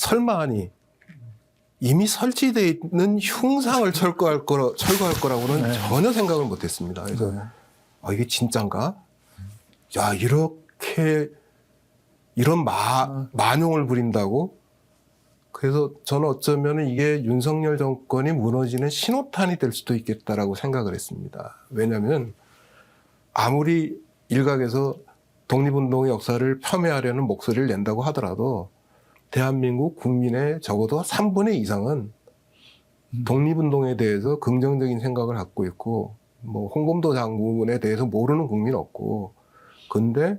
설마 하니 이미 설치되어 있는 흉상을 철거할 거라고는 네. 전혀 생각을 못했습니다. 그래서 이게 진짠가? 야, 이렇게 이런 만용을 부린다고? 그래서 저는 어쩌면 이게 윤석열 정권이 무너지는 신호탄이 될 수도 있겠다라고 생각을 했습니다. 왜냐하면 아무리 일각에서 독립운동의 역사를 폄훼하려는 목소리를 낸다고 하더라도 대한민국 국민의 적어도 3분의 2 이상은 독립운동에 대해서 긍정적인 생각을 갖고 있고, 뭐 홍범도 장군에 대해서 모르는 국민 없고, 근데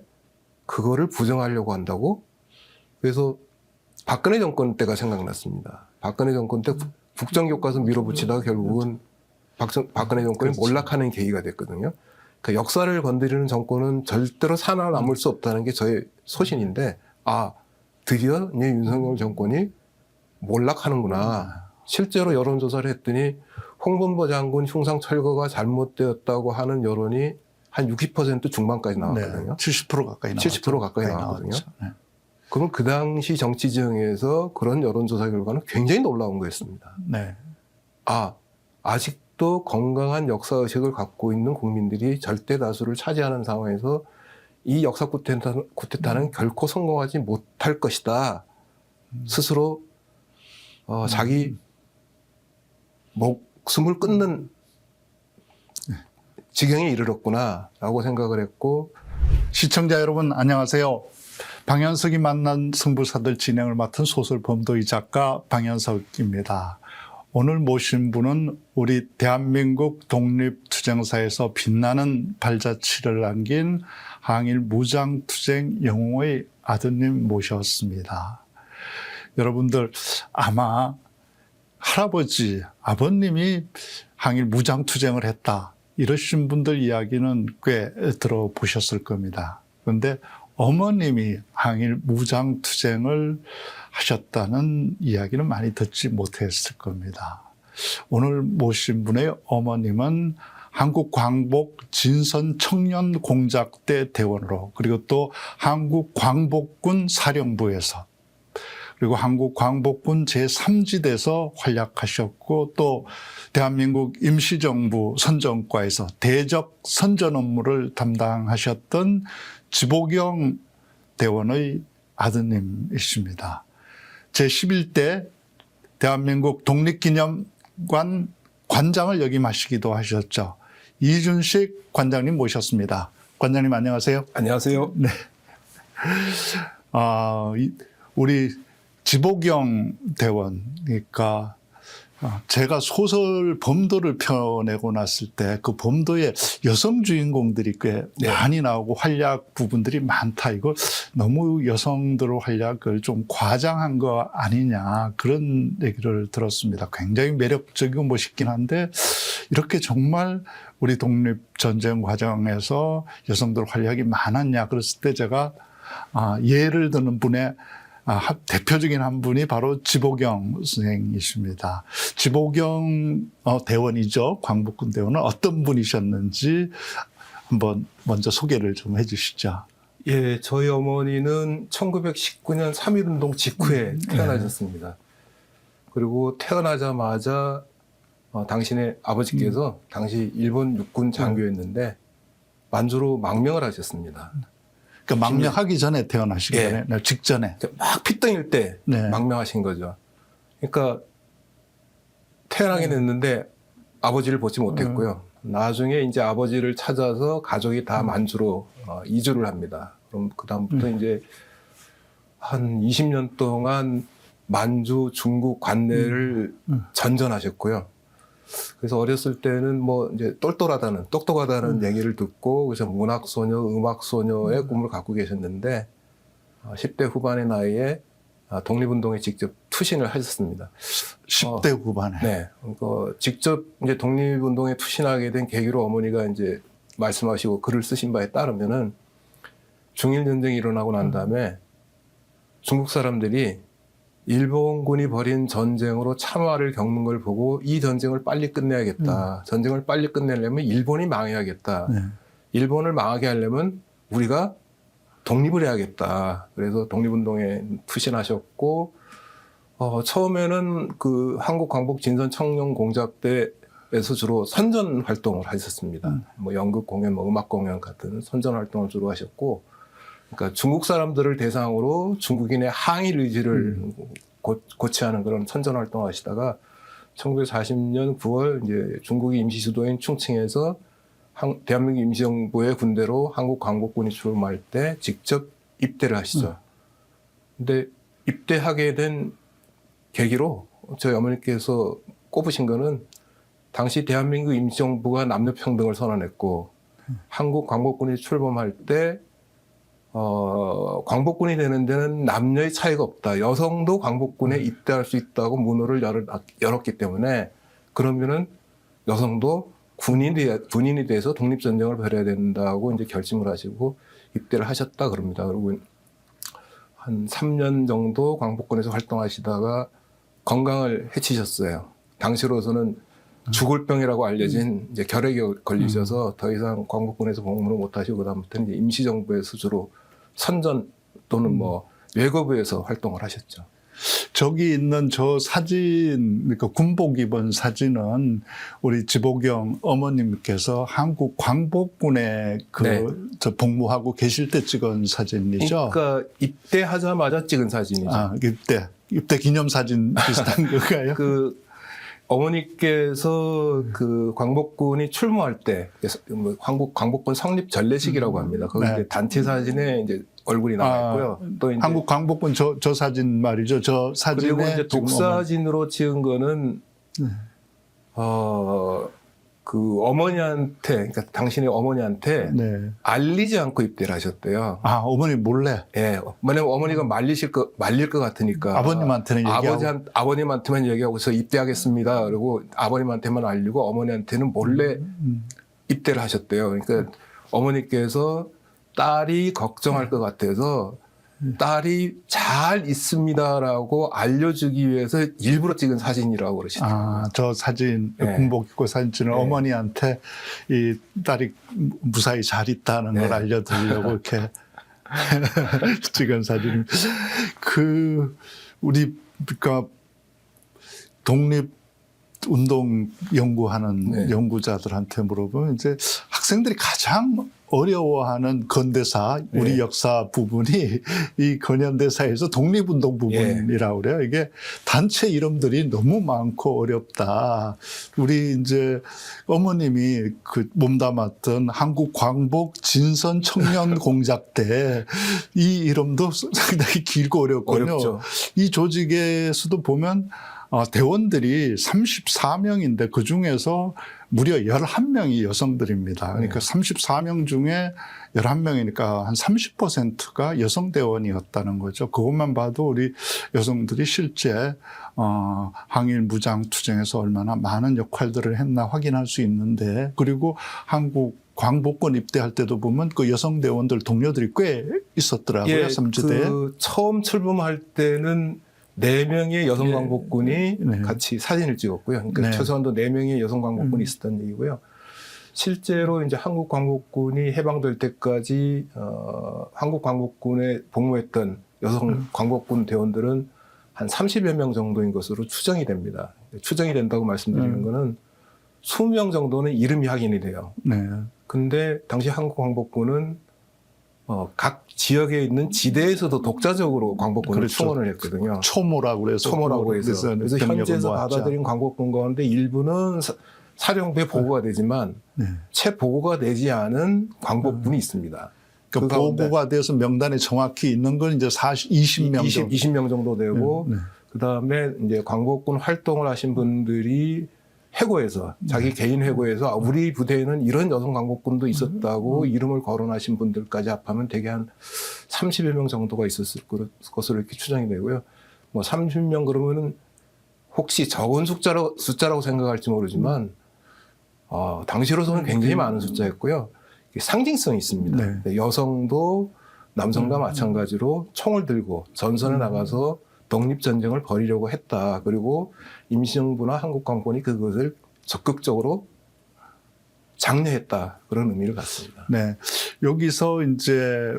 그거를 부정하려고 한다고? 그래서 박근혜 정권 때가 생각났습니다. 박근혜 정권 때 국정교과서 밀어붙이다가 결국은 박근혜 정권이 그렇죠. 몰락하는 계기가 됐거든요. 그러니까 역사를 건드리는 정권은 절대로 살아남을 수 없다는 게 저의 소신인데, 드디어 이제 윤석열 정권이 몰락하는구나. 실제로 여론조사를 했더니 홍범도 장군 흉상 철거가 잘못되었다고 하는 여론이 한 60% 중반까지 나왔거든요. 네, 70% 가까이 나왔죠. 70% 가까이 나왔거든요. 네. 그러면 그 당시 정치 지형에서 그런 여론조사 결과는 굉장히 놀라운 거였습니다. 네. 아직도 건강한 역사의식을 갖고 있는 국민들이 절대 다수를 차지하는 상황에서 이 역사 쿠데타는 결코 성공하지 못할 것이다. 스스로 자기 목숨을 끊는 지경에 이르렀구나라고 생각을 했고, 시청자 여러분 안녕하세요. 방현석이 만난 승부사들 진행을 맡은 소설 범도희 작가 방현석입니다. 오늘 모신 분은 우리 대한민국 독립투쟁사에서 빛나는 발자취를 남긴 항일 무장투쟁 영웅의 아드님 모셨습니다. 여러분들 아마 할아버지, 아버님이 항일 무장투쟁을 했다 이러신 분들 이야기는 꽤 들어보셨을 겁니다. 그런데 어머님이 항일 무장투쟁을 하셨다는 이야기는 많이 듣지 못했을 겁니다. 오늘 모신 분의 어머님은 한국광복 진선청년공작대 대원으로, 그리고 또 한국광복군 사령부에서, 그리고 한국광복군 제3지대에서 활약하셨고, 또 대한민국 임시정부 선전과에서 대적 선전 업무를 담당하셨던 지복영 대원의 아드님이십니다. 제11대 대한민국 독립기념관 관장을 역임하시기도 하셨죠. 이준식 관장님 모셨습니다. 관장님 안녕하세요. 안녕하세요. 네. 우리 지복영 대원, 그러니까 제가 소설 범도를 펴내고 났을 때 그 범도에 여성 주인공들이 꽤 많이 나오고 활약 부분들이 많다. 이거 너무 여성들의 활약을 좀 과장한 거 아니냐 그런 얘기를 들었습니다. 굉장히 매력적이고 멋있긴 한데 이렇게 정말 우리 독립전쟁 과정에서 여성들 활약이 많았냐 그랬을 때 제가 예를 드는 분의 대표적인 한 분이 바로 지복영 선생이십니다. 지복영 대원이죠. 광복군 대원은 어떤 분이셨는지 한번 먼저 소개를 좀 해주시죠. 예, 저희 어머니는 1919년 3.1운동 직후에 태어나셨습니다. 그리고 태어나자마자 당신의 아버지께서 당시 일본 육군 장교였는데 만주로 망명을 하셨습니다. 그러니까 망명하기 전에 태어나신 거네요. 네, 직전에. 막 피덩일 때 망명하신 거죠. 그러니까 태어나게 됐는데 아버지를 보지 못했고요. 나중에 이제 아버지를 찾아서 가족이 다 만주로 이주를 합니다. 그럼 그다음부터 이제 한 20년 동안 만주 중국 관내를 전전하셨고요. 그래서 어렸을 때는 뭐 이제 똑똑하다는 얘기를 듣고 그래서 문학소녀, 음악소녀의 꿈을 갖고 계셨는데 10대 후반의 나이에 독립운동에 직접 투신을 하셨습니다. 10대 후반에. 네. 직접 이제 독립운동에 투신하게 된 계기로 어머니가 이제 말씀하시고 글을 쓰신 바에 따르면은 중일전쟁이 일어나고 난 다음에 중국 사람들이 일본군이 벌인 전쟁으로 참화를 겪는 걸 보고 이 전쟁을 빨리 끝내야겠다. 전쟁을 빨리 끝내려면 일본이 망해야겠다. 일본을 망하게 하려면 우리가 독립을 해야겠다. 그래서 독립운동에 투신하셨고 처음에는 그 한국 광복 진선 청년 공작대에서 주로 선전 활동을 하셨습니다. 뭐 연극 공연, 뭐 음악 공연 같은 선전 활동을 주로 하셨고, 그러니까 중국 사람들을 대상으로 중국인의 항일 의지를 고취하는 그런 선전 활동을 하시다가 1940년 9월 이제 중국이 임시 수도인 충칭에서 대한민국 임시정부의 군대로 한국 광복군이 출범할 때 직접 입대를 하시죠. 근데 입대하게 된 계기로 저희 어머니께서 꼽으신 거는 당시 대한민국 임시정부가 남녀평등을 선언했고 한국 광복군이 출범할 때 광복군이 되는 데는 남녀의 차이가 없다. 여성도 광복군에 입대할 수 있다고 문호를 열었기 때문에 그러면은 여성도 군인이 돼서 독립전쟁을 벌여야 된다고 이제 결심을 하시고 입대를 하셨다 그럽니다. 그리고 한 3년 정도 광복군에서 활동하시다가 건강을 해치셨어요. 당시로서는 죽을 병이라고 알려진 이제 결핵에 걸리셔서 더 이상 광복군에서 복무를 못 하시고 그다음부터는 이제 임시정부에서 주로 선전 또는 뭐 외거부에서 활동을 하셨죠. 저기 있는 저 사진, 그러니까 군복 입은 사진은 우리 지복영 어머님께서 한국 광복군에 저 복무하고 계실 때 찍은 사진이죠. 그러니까 입대하자마자 찍은 사진이죠. 아, 입대 기념 사진 비슷한 건가요? 그 어머니께서 그 광복군이 출무할 때 한국 광복군 성립 전례식이라고 합니다. 거기 이제 단체 사진에 이제 얼굴이 나와 있고요. 또 이제 한국 광복군 저 사진 말이죠. 저 사진에 그리고 이제 독사진으로 찍은 거는 그 어머니한테, 그러니까 당신의 어머니한테 알리지 않고 입대를 하셨대요. 아, 어머니 몰래? 예. 왜냐면 어머니가 말릴 것 같으니까. 아버님한테는 얘기하고. 아버님한테만 얘기하고서 입대하겠습니다. 그리고 아버님한테만 알리고 어머니한테는 몰래 입대를 하셨대요. 그러니까 어머니께서 딸이 걱정할 것 같아서 딸이 잘 있습니다라고 알려주기 위해서 일부러 찍은 사진이라고 그러시더라고요. 아, 저 사진, 군복 입고 사진 찍은 어머니한테 이 딸이 무사히 잘 있다는 걸 알려드리려고 이렇게 찍은 사진입니다. 그러니까 독립운동 연구하는 연구자들한테 물어보면 이제 학생들이 가장 어려워하는 근대사, 우리 역사 부분이 이 근현대사에서 독립운동 부분이라고 그래요. 이게 단체 이름들이 너무 많고 어렵다. 우리 이제 어머님이 그 몸담았던 한국 광복 진선 청년 공작 때 이 이름도 상당히 길고 어렵거든요. 어렵죠. 이 조직에서도 보면 대원들이 34명인데 그 중에서 무려 11명이 여성들입니다. 그러니까 34명 중에 11명이니까 한 30%가 여성 대원이었다는 거죠. 그것만 봐도 우리 여성들이 실제 항일 무장 투쟁에서 얼마나 많은 역할들을 했나 확인할 수 있는데, 그리고 한국 광복군 입대할 때도 보면 그 여성 대원들 동료들이 꽤 있었더라고요. 삼지대에. 그 처음 출범할 때는 4명의 여성 광복군이 같이 사진을 찍었고요. 그러니까 최소한도 4명의 여성 광복군이 있었다는 얘기고요. 실제로 이제 한국 광복군이 해방될 때까지 한국 광복군에 복무했던 여성 광복군 대원들은 한 30여 명 정도인 것으로 추정이 됩니다. 추정이 된다고 말씀드리는 거는 20명 정도는 이름이 확인이 돼요. 근데 당시 한국 광복군은 각 지역에 있는 지대에서도 독자적으로 광복군을 충원을 했거든요. 초모라고 해서. 그래서 현지에서 받아들인 광복군 가운데 일부는 사령부에 보고가 되지만 채 보고가 되지 않은 광복군이 있습니다. 그 보고가 돼서 명단에 정확히 있는 건 이제 20명 정도. 20명 정도 되고 그다음에 이제 광복군 활동을 하신 분들이 해고에서 자기 개인 해고에서 우리 부대에는 이런 여성 광복군도 있었다고 이름을 거론하신 분들까지 합하면 대개 한 30여 명 정도가 있었을 것으로 이렇게 추정이 되고요. 뭐 30명 그러면은 혹시 적은 숫자라고 생각할지 모르지만 당시로서는 굉장히 많은 숫자였고요. 상징성이 있습니다. 여성도 남성과 마찬가지로 총을 들고 전선에 나가서 독립전쟁을 벌이려고 했다. 그리고 임시정부나 한국광복군이 그것을 적극적으로 장려했다. 그런 의미를 갖습니다. 네. 여기서 이제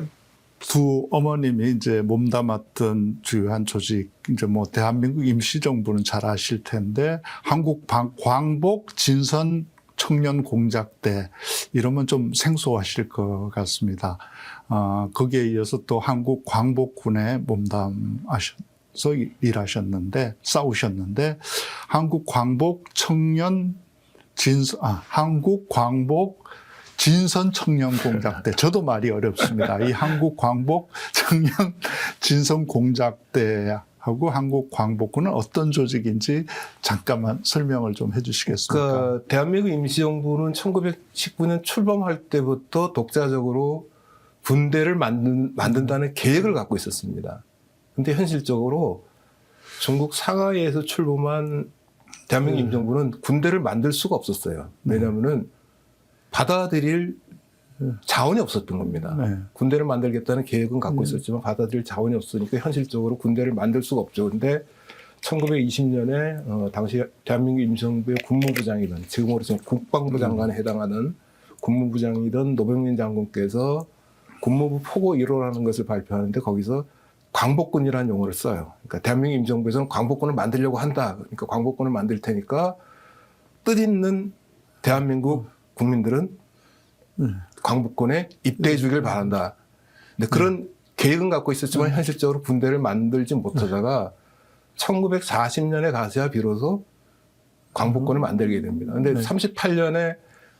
두 어머님이 이제 몸담았던 주요한 조직, 이제 뭐 대한민국 임시정부는 잘 아실 텐데, 한국 광복 진선 청년 공작대, 이러면 좀 생소하실 것 같습니다. 거기에 이어서 또 한국 광복군에 몸담하셔서 일하셨는데, 싸우셨는데, 한국 광복 진선 청년 공작대. 저도 말이 어렵습니다. 이 한국 광복 청년 진선 공작대하고 한국 광복군은 어떤 조직인지 잠깐만 설명을 좀 해주시겠습니까? 그러니까 대한민국 임시정부는 1919년 출범할 때부터 독자적으로 군대를 만든다는 계획을 갖고 있었습니다. 근데 현실적으로 중국 상하이에서 출범한 대한민국 임시정부는 군대를 만들 수가 없었어요. 왜냐하면은 받아들일 자원이 없었던 겁니다. 네. 군대를 만들겠다는 계획은 갖고 있었지만 받아들일 자원이 없으니까 현실적으로 군대를 만들 수가 없죠. 그런데 1920년에 당시 대한민국 임시정부의 국무부장이던, 지금으로서는 국방부 장관에 해당하는 국무부장이던 노병민 장군께서 국무부 포고 1호라는 것을 발표하는데 거기서 광복군이라는 용어를 써요. 그러니까 대한민국 임시정부에서는 광복군을 만들려고 한다. 그러니까 광복군을 만들 테니까 뜻있는 대한민국 국민들은 광복군에 입대해 주길 바란다. 근데 그런 계획은 갖고 있었지만 현실적으로 군대를 만들지 못하다가 1940년에 가서야 비로소 광복군을 만들게 됩니다. 근데 38년에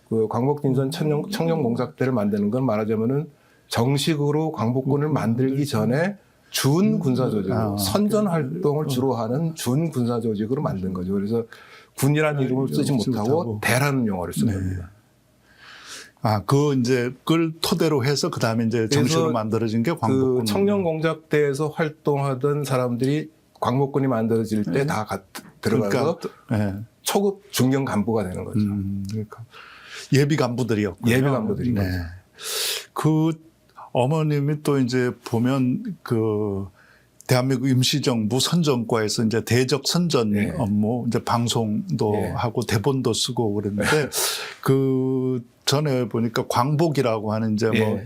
그 광복진선 청년공작대를 만드는 건 말하자면은 정식으로 광복군을 만들기 전에 준 군사 조직으로 선전 활동을 주로 하는 준 군사 조직으로 만든 거죠. 그래서 군이라는 이름을 쓰지 못하고 대라는 용어를 쓴 겁니다. 그걸 토대로 해서 그 다음에 이제 정식으로 만들어진 게 광복군. 그 청년공작대에서 활동하던 사람들이 광복군이 만들어질 때 다 들어가서 초급 중견 간부가 되는 거죠. 그러니까 예비 간부들이었군요. 예비 간부들이. 네. 그 어머님이 또 이제 보면 그 대한민국 임시정부 선전과에서 이제 대적 선전 업무, 이제 방송도 하고 대본도 쓰고 그랬는데 그 전에 보니까 광복이라고 하는 이제 뭐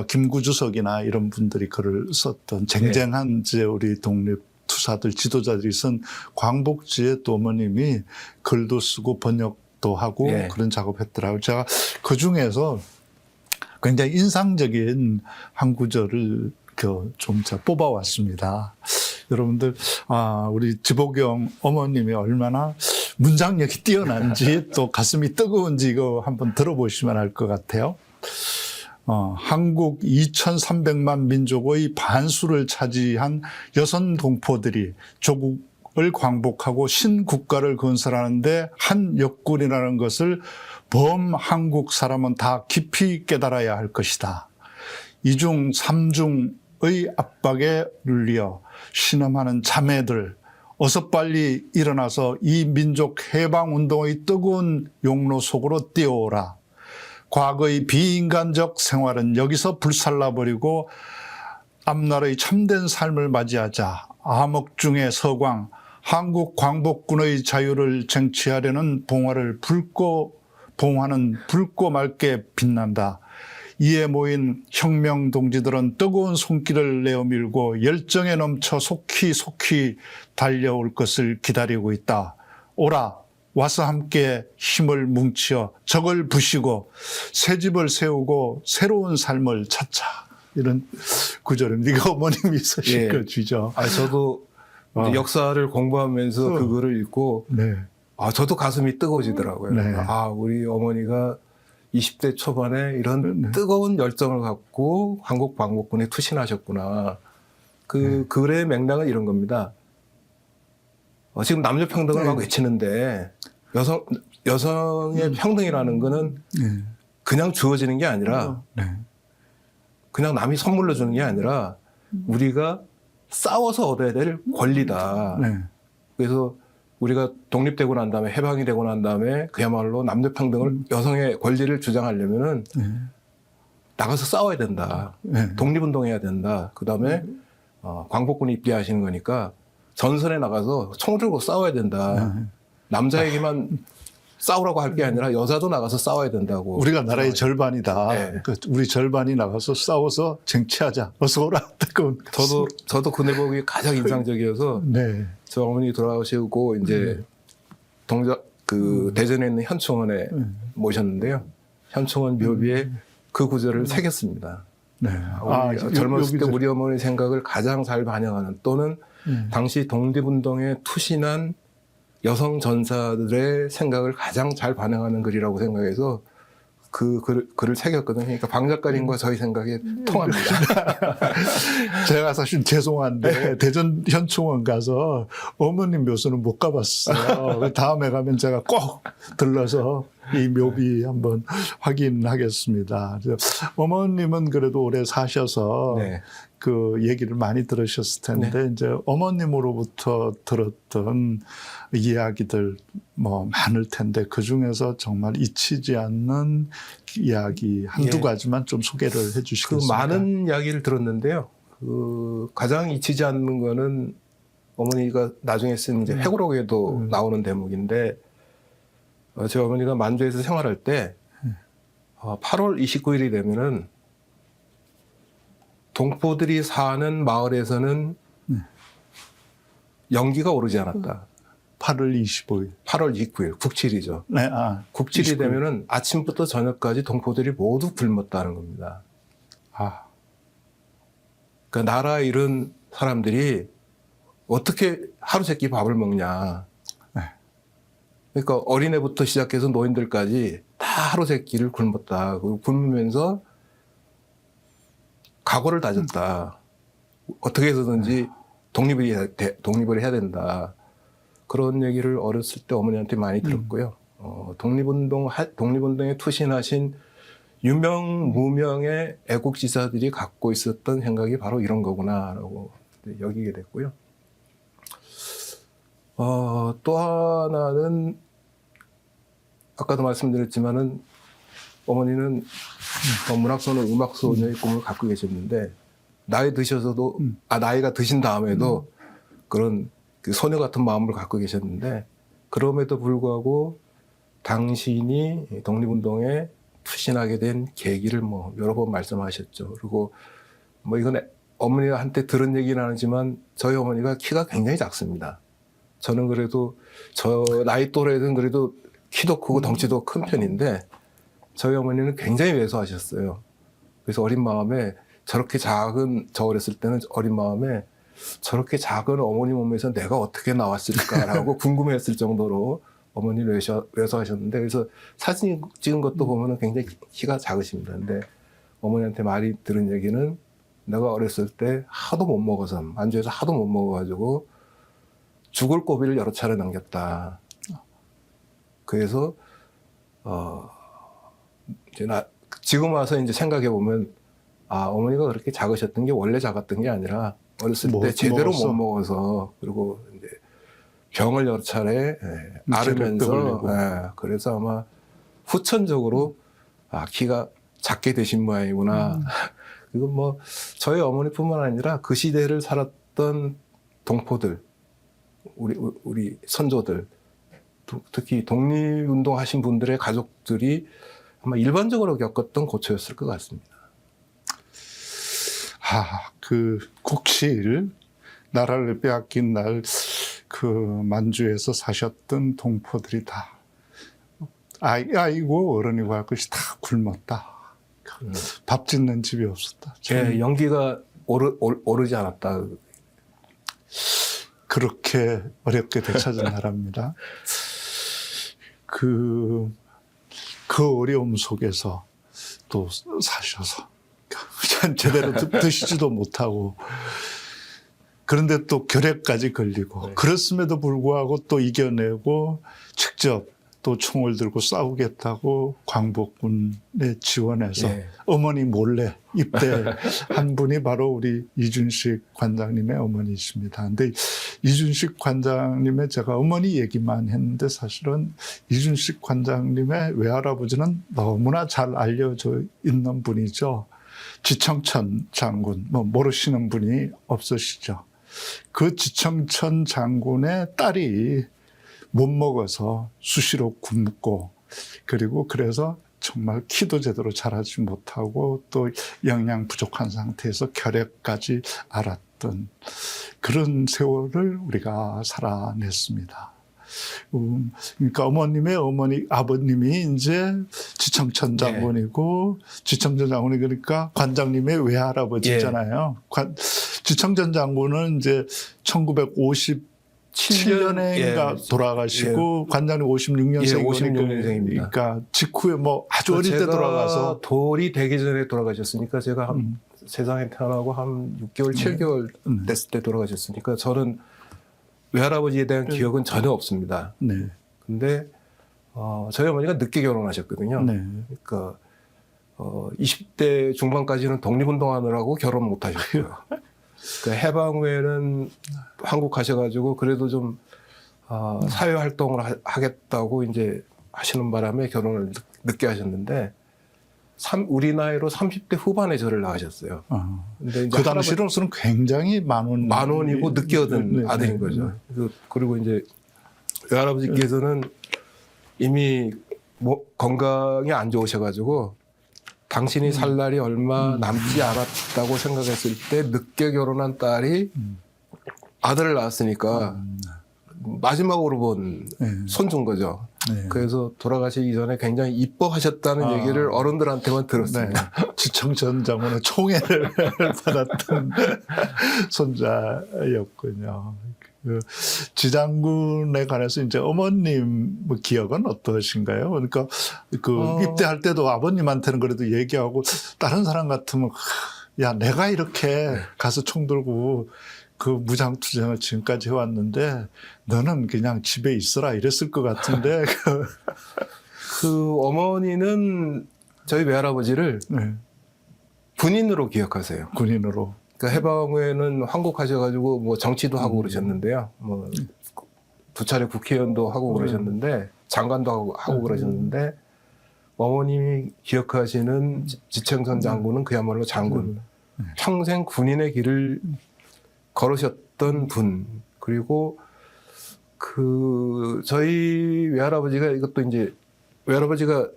김구주석이나 이런 분들이 글을 썼던 쟁쟁한 이제 우리 독립 투사들, 지도자들이 쓴 광복지에 또 어머님이 글도 쓰고 번역도 하고 그런 작업했더라고요. 제가 그 중에서 굉장히 인상적인 한 구절을 좀 뽑아왔습니다. 여러분들, 우리 지복영 어머님이 얼마나 문장력이 뛰어난지 또 가슴이 뜨거운지 이거 한번 들어보시면 알 것 같아요. 한국 2,300만 민족의 반수를 차지한 여성 동포들이 조국을 광복하고 신국가를 건설하는데 한 역군이라는 것을 범한국 사람은 다 깊이 깨달아야 할 것이다. 이중 삼중의 압박에 눌려 신음하는 자매들, 어서 빨리 일어나서 이 민족 해방운동의 뜨거운 용로 속으로 뛰어오라. 과거의 비인간적 생활은 여기서 불살라버리고 앞날의 참된 삶을 맞이하자. 암흑중의 서광, 한국 광복군의 자유를 쟁취하려는 봉화는 붉고 맑게 빛난다. 이에 모인 혁명 동지들은 뜨거운 손길을 내어 밀고 열정에 넘쳐 속히 달려올 것을 기다리고 있다. 오라, 와서 함께 힘을 뭉치어 적을 부시고 새 집을 세우고 새로운 삶을 찾자. 이런 구절입니다. 이거 어머님이 쓰신 거죠. 저도 역사를 공부하면서 그 글을 읽고 저도 가슴이 뜨거워지더라고요. 우리 어머니가 20대 초반에 이런 뜨거운 열정을 갖고 한국 광복군에 투신하셨구나. 그 글의 맥락은 이런 겁니다. 지금 남녀 평등을 막 외치는데 여성의 평등이라는 거는 그냥 주어지는 게 아니라 그냥 남이 선물로 주는 게 아니라 우리가 싸워서 얻어야 될 권리다. 그래서 우리가 독립되고 난 다음에 해방이 되고 난 다음에 그야말로 남녀 평등을 여성의 권리를 주장하려면은 나가서 싸워야 된다. 독립운동해야 된다. 그 다음에 광복군이 입대하시는 거니까 전선에 나가서 총 들고 싸워야 된다. 남자에게만 싸우라고 할 게 아니라 여자도 나가서 싸워야 된다고. 우리가 나라의 절반이다. 네. 그 우리 절반이 나가서 싸워서 쟁취하자. 어서 오라. 뜨거운. 저도 그 대목이 가장 인상적이어서 네. 저 어머니 돌아오시고 이제 대전에 있는 현충원에 모셨는데요. 현충원 묘비에 그 구절을 새겼습니다. 네. 젊었을 때 우리 어머니 생각을 가장 잘 반영하는 또는 당시 독립운동에 투신한 여성 전사들의 생각을 가장 잘 반영하는 글이라고 생각해서 그 글을 새겼거든요. 그러니까 방 작가님과 저희 생각이 통합니다. 제가 사실 죄송한데 대전 현충원 가서 어머님 묘소는 못 가봤어요. 다음에 가면 제가 꼭 들러서 이 묘비 한번 확인하겠습니다. 어머님은 그래도 오래 사셔서 네. 그 얘기를 많이 들으셨을 텐데 이제 어머님으로부터 들었던 이야기들 뭐 많을 텐데 그 중에서 정말 잊히지 않는 이야기 한두 가지만 좀 소개를 해 그 주시겠습니까? 많은 이야기를 들었는데요. 그 가장 잊히지 않는 거는 어머니가 나중에 쓴 이제 회고록에도 나오는 대목인데 제 어머니가 만주에서 생활할 때 8월 29일이 되면은 동포들이 사는 마을에서는 연기가 오르지 않았다. 8월 25일. 8월 29일, 국칠이죠. 네, 국칠이 29일. 되면은 아침부터 저녁까지 동포들이 모두 굶었다는 겁니다. 그러니까 나라 잃은 사람들이 어떻게 하루 세끼 밥을 먹냐. 그러니까 어린애부터 시작해서 노인들까지 다 하루 세끼를 굶었다. 그리고 굶으면서 각오를 다졌다. 어떻게 해서든지 독립을 해야 된다. 그런 얘기를 어렸을 때 어머니한테 많이 들었고요. 독립운동에 투신하신 유명 무명의 애국지사들이 갖고 있었던 생각이 바로 이런 거구나라고 여기게 됐고요. 또 하나는 아까도 말씀드렸지만은 어머니는 문학소녀, 음악소녀의 꿈을 갖고 계셨는데 나이가 드신 다음에도 그런 그 소녀 같은 마음을 갖고 계셨는데 그럼에도 불구하고 당신이 독립운동에 투신하게 된 계기를 뭐 여러 번 말씀하셨죠. 그리고 뭐 이건 어머니한테 들은 얘기는 아니지만 저희 어머니가 키가 굉장히 작습니다. 저는 그래도 저 나이 또래는 그래도 키도 크고 덩치도 큰 편인데 저희 어머니는 굉장히 왜소하셨어요. 그래서 어린 마음에 저 어렸을 때는 어린 마음에 저렇게 작은 어머니 몸에서 내가 어떻게 나왔을까라고 궁금했을 정도로 어머니를 왜소하셨는데 그래서 사진 찍은 것도 보면 굉장히 키가 작으십니다. 근데 어머니한테 많이 들은 얘기는 내가 어렸을 때 하도 못 먹어서 만주에서 하도 못 먹어가지고 죽을 고비를 여러 차례 남겼다. 그래서 지금 와서 이제 생각해 보면 어머니가 그렇게 작으셨던 게 원래 작았던 게 아니라 어렸을 때 제대로 못 먹어서 그리고 이제 병을 여러 차례 앓으면서 그래서 아마 후천적으로 키가 작게 되신 모양이구나. 그리고 뭐 저희 어머니뿐만 아니라 그 시대를 살았던 동포들, 우리 선조들, 특히 독립운동 하신 분들의 가족들이 아마 일반적으로 겪었던 고초였을 것 같습니다. 그 국칠 나라를 빼앗긴 날 그 만주에서 사셨던 동포들이 다 아이고 어른이고 할 것이 다 굶었다. 밥 짓는 집이 없었다. 예, 연기가 오르지 않았다. 그렇게 어렵게 되찾은 나라입니다. 그 어려움 속에서 또 사셔서 제대로 드시지도 못하고 그런데 또 결핵까지 걸리고 그렇음에도 불구하고 또 이겨내고 직접 또 총을 들고 싸우겠다고 광복군에 지원해서 어머니 몰래 입대한 분이 바로 우리 이준식 관장님의 어머니십니다. 근데 이준식 관장님의 제가 어머니 얘기만 했는데 사실은 이준식 관장님의 외할아버지는 너무나 잘 알려져 있는 분이죠. 지청천 장군, 모르시는 분이 없으시죠. 그 지청천 장군의 딸이 못 먹어서 수시로 굶고 그리고 그래서 정말 키도 제대로 자라지 못하고 또 영양 부족한 상태에서 결핵까지 앓았던 그런 세월을 우리가 살아냈습니다. 그러니까 아버님이 이제 지청천 장군이고 지청천 장군이 그러니까 관장님의 외할아버지잖아요. 지청천 장군은 이제 1957년에인가 돌아가시고 관장님 56년생이니까 그러니까 직후에 뭐 아주 어릴 때 돌아가서 돌이 되기 전에 돌아가셨으니까 제가 세상에 태어나고 한 6개월, 7개월 됐을 때 돌아가셨으니까 저는 외할아버지에 대한 기억은 전혀 없습니다. 네. 근데 저희 어머니가 늦게 결혼하셨거든요. 네. 그러니까 20대 중반까지는 독립운동하느라고 결혼 못 하셨고요. 그 해방 후에는 한국 가셔가지고 그래도 좀 사회 활동을 하겠다고 이제 하시는 바람에 결혼을 늦게 하셨는데 우리 나이로 30대 후반에 저를 낳으셨어요. 근데 이제 그 당시로서는 굉장히 만원이고 늦게 얻은 아들인 거죠. 그리고 이제 외할아버지께서는 이미 건강이 안 좋으셔가지고 당신이 살 날이 얼마 남지 않았다고 생각했을 때 늦게 결혼한 딸이 아들을 낳았으니까 마지막으로 본 손준 거죠. 네. 그래서 돌아가시기 전에 굉장히 이뻐하셨다는 얘기를 어른들한테만 들었습니다. 네. 지청천 장군의 총애를 받았던 손자였군요. 그 지장군에 관해서 이제 어머님 뭐 기억은 어떠신가요? 그러니까 그 입대할 때도 아버님한테는 그래도 얘기하고 다른 사람 같으면 야 내가 이렇게 가서 총 들고 그 무장투쟁을 지금까지 해왔는데 너는 그냥 집에 있어라 이랬을 것 같은데 그 어머니는 저희 외할아버지를 네. 군인으로 기억하세요. 군인으로. 그러니까 해방 후에는 한국 가셔가지고 뭐 정치도 하고 그러셨는데요. 뭐 2차례 국회의원도 하고 그러셨는데 장관도 하고 그러셨는데 어머님이 기억하시는 지청천 장군은 그야말로 장군. 평생 군인의 길을 걸으셨던 분. 그리고 저희 외할아버지가 이것도 이제 외할아버지가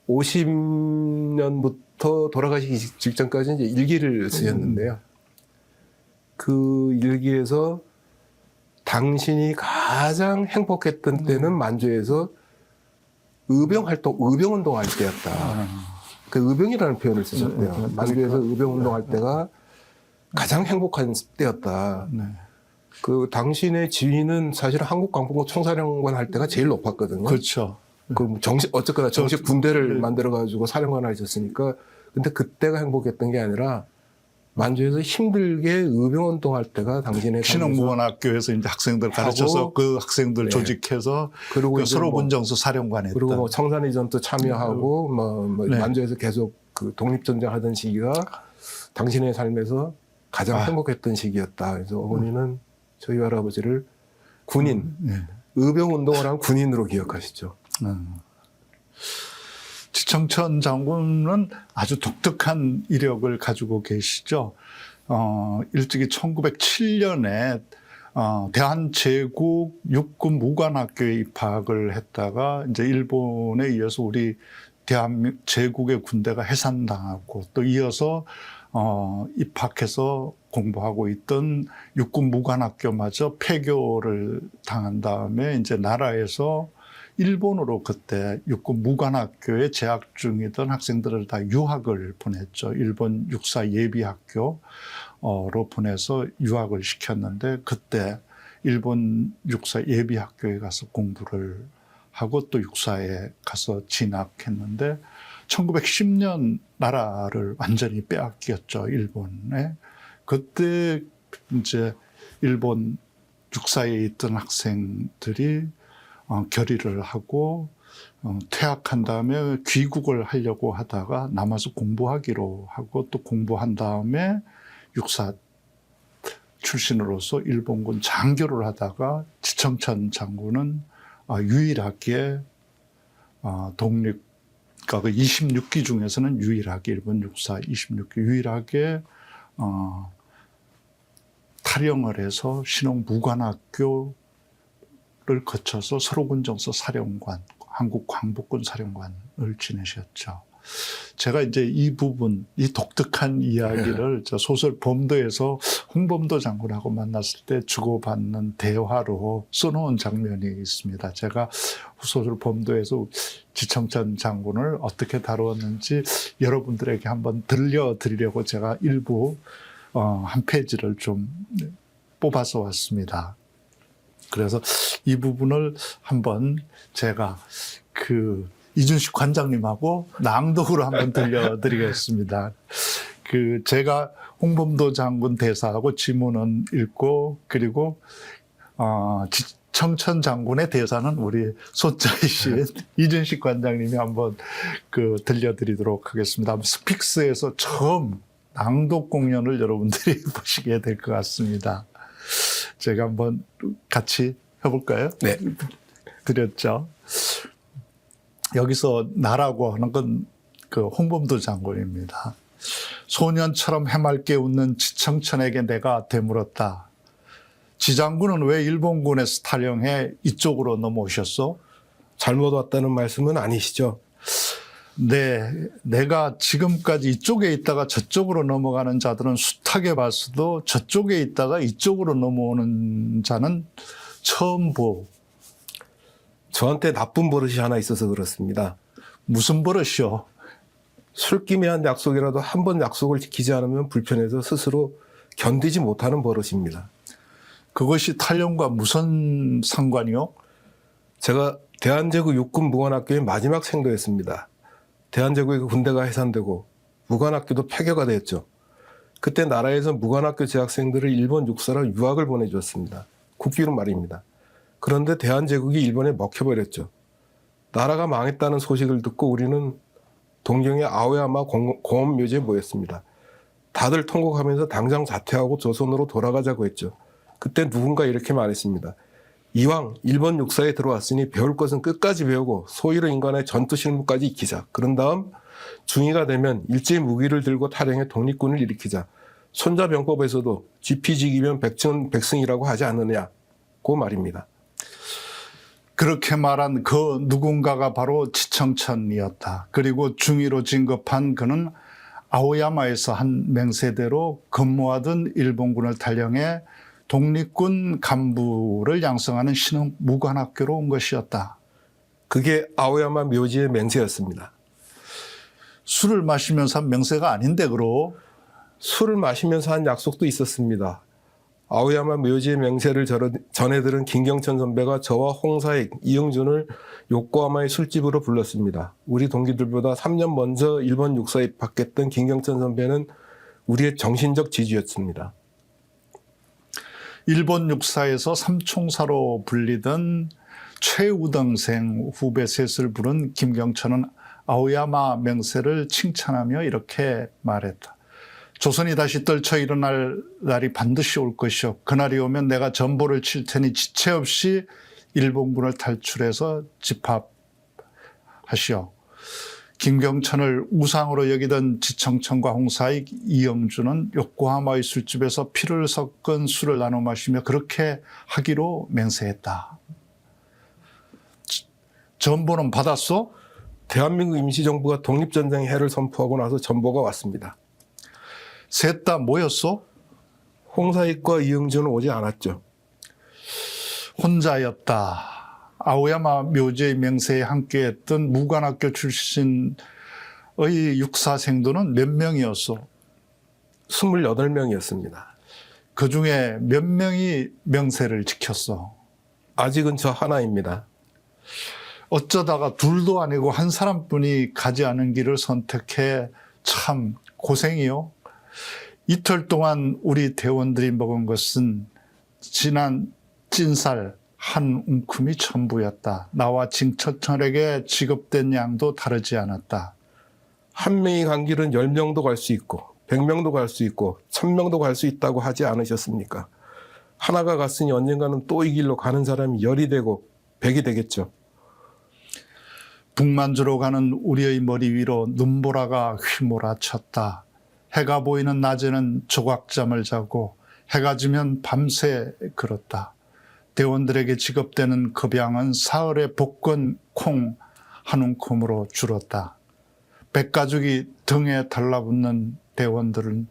50년부터 돌아가시기 직전까지 이제 일기를 쓰셨는데요. 그 일기에서 당신이 가장 행복했던 때는 만주에서 의병운동할 때였다. 그 의병이라는 표현을 쓰셨대요. 만주에서 의병운동할 때가 가장 행복한 때였다. 네. 그 당신의 지위는 사실 한국광복고 총사령관 할 때가 제일 높았거든요. 그렇죠. 그 어쨌거나 정식 군대를 만들어가지고 사령관 하셨으니까. 근데 그때가 행복했던 게 아니라 만주에서 힘들게 의병운동할 때가 당신의 신흥무관학교에서 이제 학생들 가르쳐서 그 학생들 조직해서 그리고 그 서로 군정수 사령관했던. 그리고 뭐 청산이전도 참여하고 뭐 만주에서 계속 그 독립전쟁 하던 시기가 당신의 삶에서 가장 행복했던 시기였다. 그래서 어머니는 저희 할아버지를 군인, 의병운동을 한 군인으로 기억하시죠. 지청천 장군은 아주 독특한 이력을 가지고 계시죠. 일찍이 1907년에 대한제국 육군 무관학교에 입학을 했다가 이제 일본에 이어서 우리 제국의 군대가 해산당하고 또 이어서 입학해서 공부하고 있던 육군 무관학교마저 폐교를 당한 다음에 이제 나라에서 일본으로 그때 육군 무관학교에 재학 중이던 학생들을 다 유학을 보냈죠. 일본 육사 예비학교로 보내서 유학을 시켰는데 그때 일본 육사 예비학교에 가서 공부를 하고 또 육사에 가서 진학했는데 1910년 나라를 완전히 빼앗겼죠, 일본에. 그때 이제 일본 육사에 있던 학생들이 결의를 하고 퇴학한 다음에 귀국을 하려고 하다가 남아서 공부하기로 하고 또 공부한 다음에 육사 출신으로서 일본군 장교를 하다가 지청천 장군은 유일하게 그러니까 그 26기 중에서는 유일하게 일본 육사 26기 유일하게 탈영을 해서 신흥무관학교 거쳐서 서로군정서 사령관, 한국 광복군 사령관을 지내셨죠. 제가 이제 이 부분, 이 독특한 이야기를 저 소설 범도에서 홍범도 장군하고 만났을 때 주고받는 대화로 써놓은 장면이 있습니다. 제가 소설 범도에서 지청천 장군을 어떻게 다루었는지 여러분들에게 한번 들려드리려고 제가 일부 한 페이지를 좀 뽑아서 왔습니다. 그래서 이 부분을 한번 제가 이준식 관장님하고 낭독으로 한번 들려드리겠습니다. 제가 홍범도 장군 대사하고 지문은 읽고, 그리고, 청천 장군의 대사는 우리 소자이신 이준식 관장님이 한번 들려드리도록 하겠습니다. 스픽스에서 처음 낭독 공연을 여러분들이 보시게 될 것 같습니다. 제가 한번 같이 해볼까요? 네. 드렸죠. 여기서 나라고 하는 건 홍범도 장군입니다. 소년처럼 해맑게 웃는 지청천에게 내가 되물었다. 지 장군은 왜 일본군에서 탈영해 이쪽으로 넘어오셨소? 잘못 왔다는 말씀은 아니시죠? 네, 내가 지금까지 이쪽에 있다가 저쪽으로 넘어가는 자들은 숱하게 봤어도 저쪽에 있다가 이쪽으로 넘어오는 자는 처음 보. 저한테 나쁜 버릇이 하나 있어서 그렇습니다. 무슨 버릇이요? 술김에 한 약속이라도 한 번 약속을 지키지 않으면 불편해서 스스로 견디지 못하는 버릇입니다. 그것이 탈영과 무슨 상관이요? 제가 대한제국 육군 무관학교의 마지막 생도였습니다. 대한제국의 군대가 해산되고 무관학교도 폐교가 되었죠. 그때 나라에서 무관학교 재학생들을 일본 육사로 유학을 보내주었습니다. 국비로 말입니다. 그런데 대한제국이 일본에 먹혀버렸죠. 나라가 망했다는 소식을 듣고 우리는 동경의 아오야마 공원묘지에 모였습니다. 다들 통곡하면서 당장 자퇴하고 조선으로 돌아가자고 했죠. 그때 누군가 이렇게 말했습니다. 이왕 일본 육사에 들어왔으니 배울 것은 끝까지 배우고 소위로 인간의 전투 실무까지 익히자. 그런 다음 중위가 되면 일제히 무기를 들고 탈영해 독립군을 일으키자. 손자병법에서도 지피지기면 백승이라고 하지 않느냐고 말입니다. 그렇게 말한 그 누군가가 바로 지청천이었다. 그리고 중위로 진급한 그는 아오야마에서 한 맹세대로 근무하던 일본군을 탈영해 독립군 간부를 양성하는 신흥 무관학교로 온 것이었다. 그게 아오야마 묘지의 맹세였습니다. 술을 마시면서 한 맹세가 아닌데 그러? 술을 마시면서 한 약속도 있었습니다. 아오야마 묘지의 맹세를 전해들은 김경천 선배가 저와 홍사익, 이영준을 요코하마의 술집으로 불렀습니다. 우리 동기들보다 3년 먼저 일본 육사에 입학했던 김경천 선배는 우리의 정신적 지주였습니다. 일본 육사에서 삼총사로 불리던 최우등생 후배 셋을 부른 김경천은 아오야마 맹세를 칭찬하며 이렇게 말했다. 조선이 다시 떨쳐 일어날 날이 반드시 올 것이오. 그날이 오면 내가 전보를 칠 테니 지체 없이 일본군을 탈출해서 집합하시오. 김경천을 우상으로 여기던 지청천과 홍사익, 이영준은 요코하마의 술집에서 피를 섞은 술을 나눠 마시며 그렇게 하기로 맹세했다. 전보는 받았어? 대한민국 임시정부가 독립전쟁의 해를 선포하고 나서 전보가 왔습니다. 셋 다 뭐였어? 홍사익과 이영준은 오지 않았죠. 혼자였다. 아오야마 묘지의 맹세에 함께했던 무관학교 출신의 육사생도는 몇 명이었어? 28명이었습니다. 그중에 몇 명이 맹세를 지켰어? 아직은 저 하나입니다. 어쩌다가 둘도 아니고 한 사람뿐이 가지 않은 길을 선택해 참 고생이요. 이틀 동안 우리 대원들이 먹은 것은 진한 찐살 한 움큼이 전부였다. 나와 징처천에게 지급된 양도 다르지 않았다. 한 명이 간 길은 10명도 갈 수 있고 100명도 갈 수 있고 1000명도 갈 수 있다고 하지 않으셨습니까? 하나가 갔으니 언젠가는 또 이 길로 가는 사람이 10이 되고 100이 되겠죠. 북만주로 가는 우리의 머리 위로 눈보라가 휘몰아쳤다. 해가 보이는 낮에는 조각잠을 자고 해가 지면 밤새 걸었다. 대원들에게 지급되는 급양은 사흘의 복권 콩 한 움큼으로 줄었다. 백가죽이 등에 달라붙는 대원들은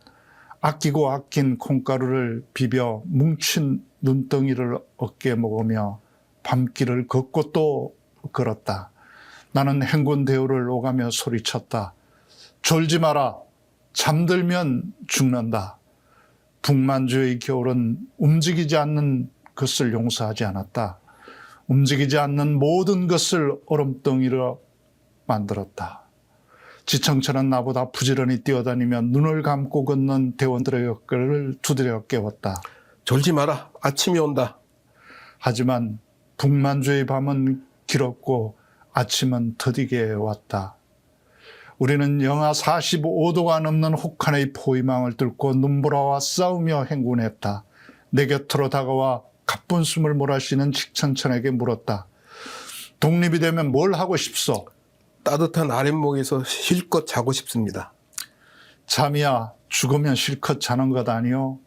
아끼고 아낀 콩가루를 비벼 뭉친 눈덩이를 어깨에 먹으며 밤길을 걷고 또 걸었다. 나는 행군 대우를 오가며 소리쳤다. 졸지 마라. 잠들면 죽는다. 북만주의 겨울은 움직이지 않는 것을 용서하지 않았다. 움직이지 않는 모든 것을 얼음덩이로 만들었다. 지청천은 나보다 부지런히 뛰어다니며 눈을 감고 걷는 대원들의 역을 두드려 깨웠다. 졸지 마라. 아침이 온다. 하지만 북만주의 밤은 길었고 아침은 더디게 왔다. 우리는 영하 45도가 넘는 혹한의 포위망을 뚫고 눈보라와 싸우며 행군했다. 내 곁으로 다가와 가쁜 숨을 몰아쉬는 지청천에게 물었다. 독립이 되면 뭘 하고 싶소? 따뜻한 아랫목에서 실컷 자고 싶습니다. 잠이야 죽으면 실컷 자는 것 아니오?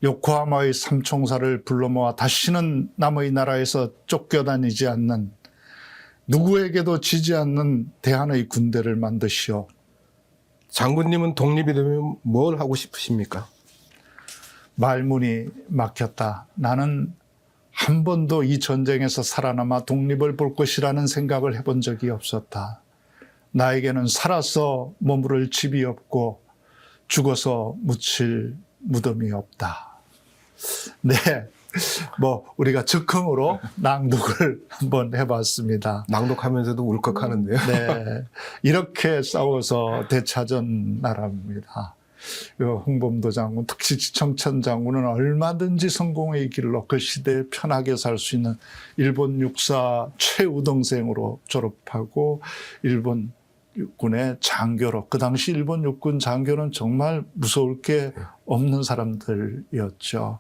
요코하마의 삼총사를 불러 모아 다시는 남의 나라에서 쫓겨다니지 않는, 누구에게도 지지 않는 대한의 군대를 만드시오. 장군님은 독립이 되면 뭘 하고 싶으십니까? 말문이 막혔다. 나는 한 번도 이 전쟁에서 살아남아 독립을 볼 것이라는 생각을 해본 적이 없었다. 나에게는 살아서 머무를 집이 없고 죽어서 묻힐 무덤이 없다. 네, 우리가 즉흥으로 낭독을 한번 해봤습니다. 낭독하면서도 울컥하는데요. 네, 이렇게 싸워서 되찾은 나라입니다. 홍범도 장군, 특히 지청천 장군은 얼마든지 성공의 길로 그 시대에 편하게 살 수 있는 일본 육사 최우등생으로 졸업하고 일본 육군의 장교로, 그 당시 일본 육군 장교는 정말 무서울 게 없는 사람들이었죠.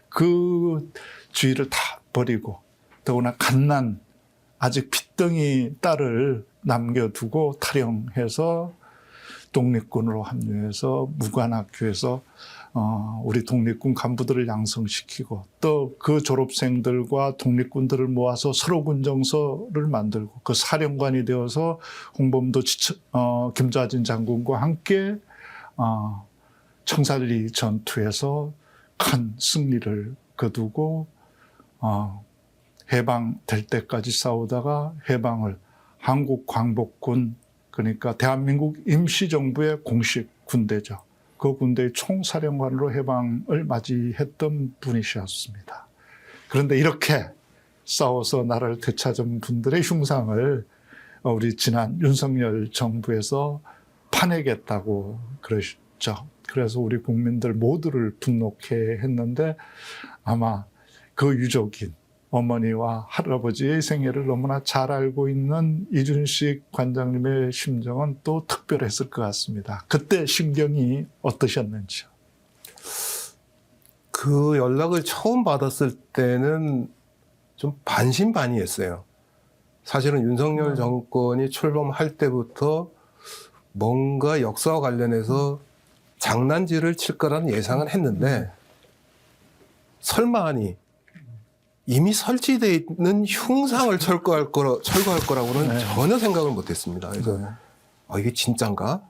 그 주의를 다 버리고 더구나 갓난 아직 핏덩이 딸을 남겨두고 탈영해서 독립군으로 합류해서 무관학교에서 우리 독립군 간부들을 양성시키고 또 그 졸업생들과 독립군들을 모아서 서로군정서를 만들고 그 사령관이 되어서 홍범도 김좌진 장군과 함께 청산리 전투에서 큰 승리를 거두고 해방될 때까지 싸우다가 해방을 한국 광복군, 그러니까 대한민국 임시정부의 공식 군대죠. 그 군대의 총사령관으로 해방을 맞이했던 분이셨습니다. 그런데 이렇게 싸워서 나라를 되찾은 분들의 흉상을 우리 지난 윤석열 정부에서 파내겠다고 그러셨죠. 그래서 우리 국민들 모두를 분노케 했는데 아마 그 유족인 어머니와 할아버지의 생애를 너무나 잘 알고 있는 이준식 관장님의 심정은 또 특별했을 것 같습니다. 그때 심경이 어떠셨는지요? 그 연락을 처음 받았을 때는 좀 반신반의했어요. 사실은 윤석열 정권이 출범할 때부터 뭔가 역사와 관련해서 장난질을 칠 거라는 예상은 했는데 설마하니 이미 설치되어 있는 흉상을 철거할 거라고는 전혀 생각을 못했습니다. 그래서 이게 진짠가?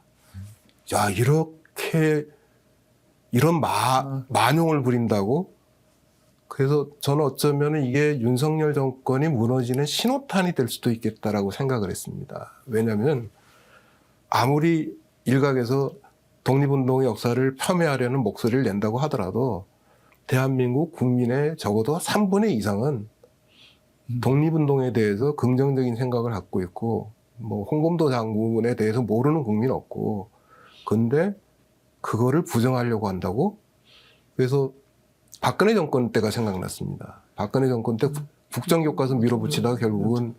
야, 이렇게 이런 만용을 부린다고? 그래서 저는 어쩌면 이게 윤석열 정권이 무너지는 신호탄이 될 수도 있겠다라고 생각을 했습니다. 왜냐하면 아무리 일각에서 독립운동의 역사를 폄훼하려는 목소리를 낸다고 하더라도 대한민국 국민의 적어도 3분의 2 이상은 독립운동에 대해서 긍정적인 생각을 갖고 있고, 홍범도 장군에 대해서 모르는 국민 없고, 근데 그거를 부정하려고 한다고? 그래서 박근혜 정권 때가 생각났습니다. 박근혜 정권 때 국정교과서 밀어붙이다가 결국은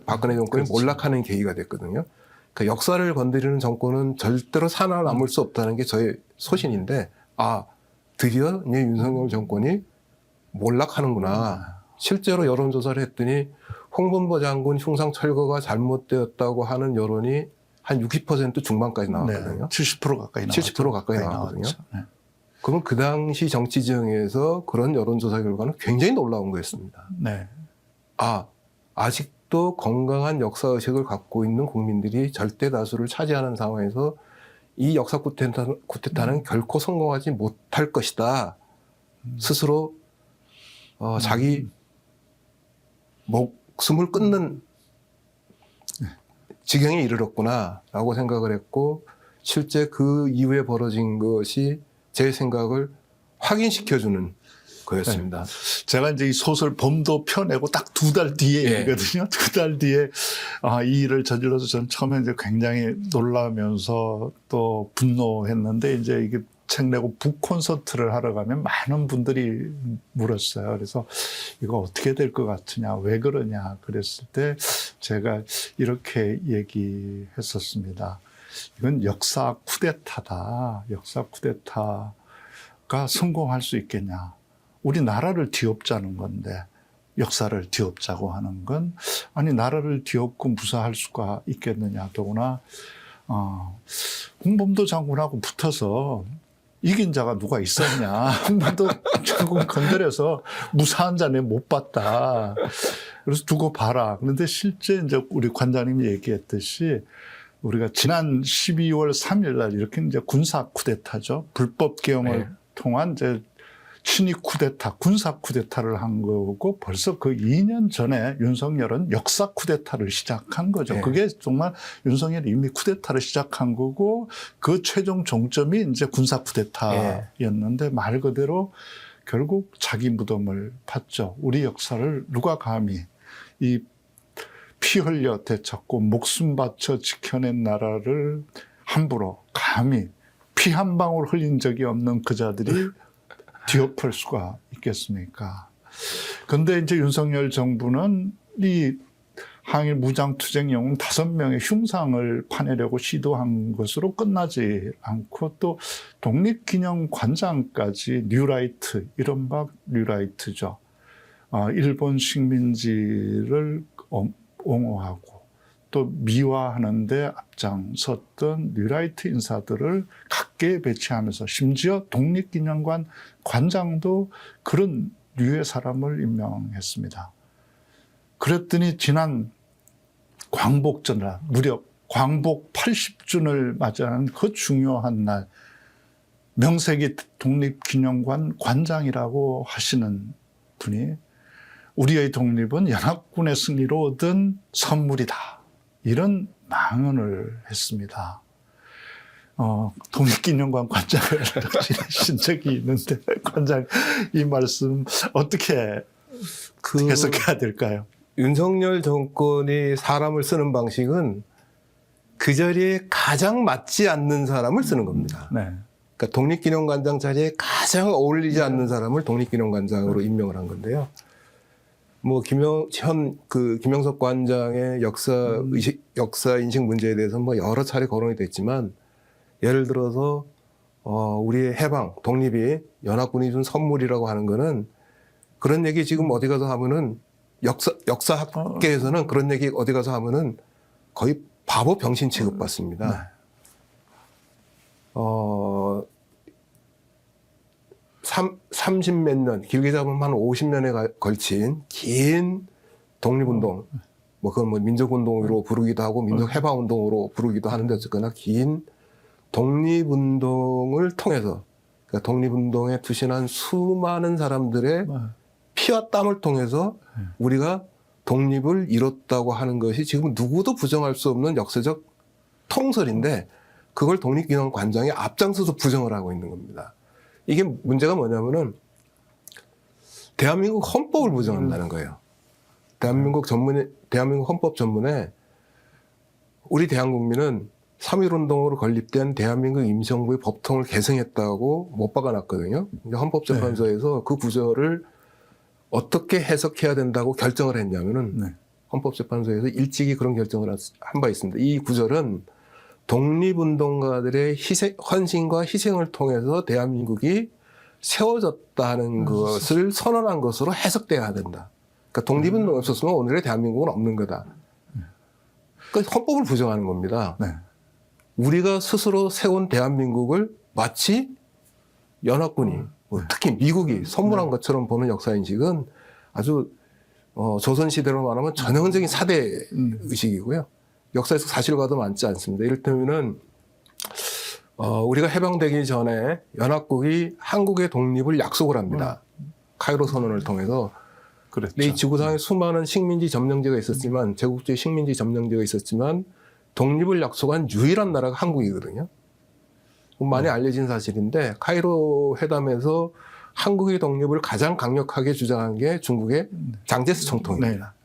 박근혜 정권이 몰락하는 계기가 됐거든요. 그러니까 역사를 건드리는 정권은 절대로 살아남을 수 없다는 게 저의 소신인데, 드디어 이제 윤석열 정권이 몰락하는구나. 실제로 여론조사를 했더니 홍범도 장군 흉상 철거가 잘못되었다고 하는 여론이 한 60% 중반까지 나왔거든요. 네, 70% 가까이 나왔죠. 70% 가까이 나왔거든요. 네. 그러면 그 당시 정치 지형에서 그런 여론조사 결과는 굉장히 놀라운 거였습니다. 네. 아직도 건강한 역사의식을 갖고 있는 국민들이 절대 다수를 차지하는 상황에서 이 역사 쿠데타는 결코 성공하지 못할 것이다. 스스로 자기 목숨을 끊는 지경에 이르렀구나라고 생각을 했고, 실제 그 이후에 벌어진 것이 제 생각을 확인시켜주는 거였습니다. 제가 이제 이 소설 범도 펴내고 딱 2달 뒤에 예. 일이거든요. 2달 뒤에 이 일을 저질러서 전 처음에 이제 굉장히 놀라면서 또 분노했는데, 이제 이게 책 내고 북 콘서트를 하러 가면 많은 분들이 물었어요. 그래서 이거 어떻게 될 것 같으냐, 왜 그러냐 그랬을 때 제가 이렇게 얘기했었습니다. 이건 역사 쿠데타다. 역사 쿠데타가 성공할 수 있겠냐. 우리 나라를 뒤엎자는 건데, 역사를 뒤엎자고 하는 건, 아니 나라를 뒤엎고 무사할 수가 있겠느냐. 더구나 홍범도 장군하고 붙어서 이긴 자가 누가 있었냐. 홍범도 장군 건드려서 무사한 자는 못 봤다. 그래서 두고 봐라. 그런데 실제 이제 우리 관장님이 얘기했듯이, 우리가 지난 12월 3일 날 이렇게 이제 군사 쿠데타죠. 불법 개혁을 통한 이제 친위 쿠데타, 군사 쿠데타를 한 거고, 벌써 그 2년 전에 윤석열은 역사 쿠데타를 시작한 거죠. 그게 정말 윤석열이 이미 쿠데타를 시작한 거고, 그 최종 종점이 이제 군사 쿠데타였는데, 말 그대로 결국 자기 무덤을 팠죠. 우리 역사를 누가 감히 이 피 흘려 되찾고 목숨 바쳐 지켜낸 나라를 함부로 감히 피 한 방울 흘린 적이 없는 그 자들이 뒤엎을 수가 있겠습니까? 그런데 이제 윤석열 정부는 이 항일 무장투쟁 영웅 5명의 흉상을 파내려고 시도한 것으로 끝나지 않고, 또 독립기념관장까지 뉴라이트, 이른바 뉴라이트죠. 일본 식민지를 옹호하고 또 미화하는 데 앞장섰던 뉴라이트 인사들을 각계에 배치하면서, 심지어 독립기념관 관장도 그런 류의 사람을 임명했습니다. 그랬더니 지난 광복절날, 무려 광복 80주년을 맞이하는 그 중요한 날, 명색이 독립기념관 관장이라고 하시는 분이 우리의 독립은 연합군의 승리로 얻은 선물이다, 이런 망언을 했습니다. 독립기념관 관장을 지내신 적이 있는데, 관장 이 말씀 어떻게 해석해야 될까요? 윤석열 정권이 사람을 쓰는 방식은 그 자리에 가장 맞지 않는 사람을 쓰는 겁니다. 네. 그러니까 독립기념관장 자리에 가장 어울리지 않는 사람을 독립기념관장으로 임명을 한 건데요. 뭐 김영석 관장의 역사 인식 문제에 대해서 뭐 여러 차례 거론이 됐지만, 예를 들어서 우리의 해방, 독립이 연합군이 준 선물이라고 하는 거는, 그런 얘기 지금 어디 가서 하면은 역사학계에서는 그런 얘기 어디 가서 하면은 거의 바보 병신 취급받습니다. 30몇 년, 길게 잡으면 한 50년에 걸친 긴 독립운동, 뭐 그건 뭐 민족운동으로 부르기도 하고 민족해방운동으로 부르기도 하는데, 어쨌거나 긴 독립운동을 통해서, 그러니까 독립운동에 투신한 수많은 사람들의 피와 땀을 통해서 우리가 독립을 이뤘다고 하는 것이 지금 누구도 부정할 수 없는 역사적 통설인데, 그걸 독립기념관장이 앞장서서 부정을 하고 있는 겁니다. 이게 문제가 뭐냐면은 대한민국 헌법을 부정한다는 거예요. 대한민국 헌법 전문에 우리 대한국민은 3.1운동으로 건립된 대한민국 임시정부의 법통을 계승했다고 못 박아놨거든요. 헌법재판소에서 그 구절을 어떻게 해석해야 된다고 결정을 했냐면은, 헌법재판소에서 일찍이 그런 결정을 한 바 있습니다. 이 구절은 독립운동가들의 헌신과 희생을 통해서 대한민국이 세워졌다는 것을 선언한 것으로 해석돼야 된다. 그러니까 독립운동이 없었으면 오늘의 대한민국은 없는 거다. 그러니까 헌법을 부정하는 겁니다. 우리가 스스로 세운 대한민국을 마치 연합군이 뭐 특히 미국이 선물한 것처럼 보는 역사인식은 아주 조선시대로 말하면 전형적인 사대 의식이고요. 역사에서 사실과도 많지 않습니다. 이를테면은 우리가 해방되기 전에 연합국이 한국의 독립을 약속을 합니다. 카이로 선언을 통해서. 그랬죠. 근데 이 지구상에 수많은 식민지 점령지가 있었지만, 제국주의 식민지 점령지가 있었지만 독립을 약속한 유일한 나라가 한국이거든요. 많이 알려진 사실인데 카이로 회담에서 한국의 독립을 가장 강력하게 주장한 게 중국의 장제스 총통입니다.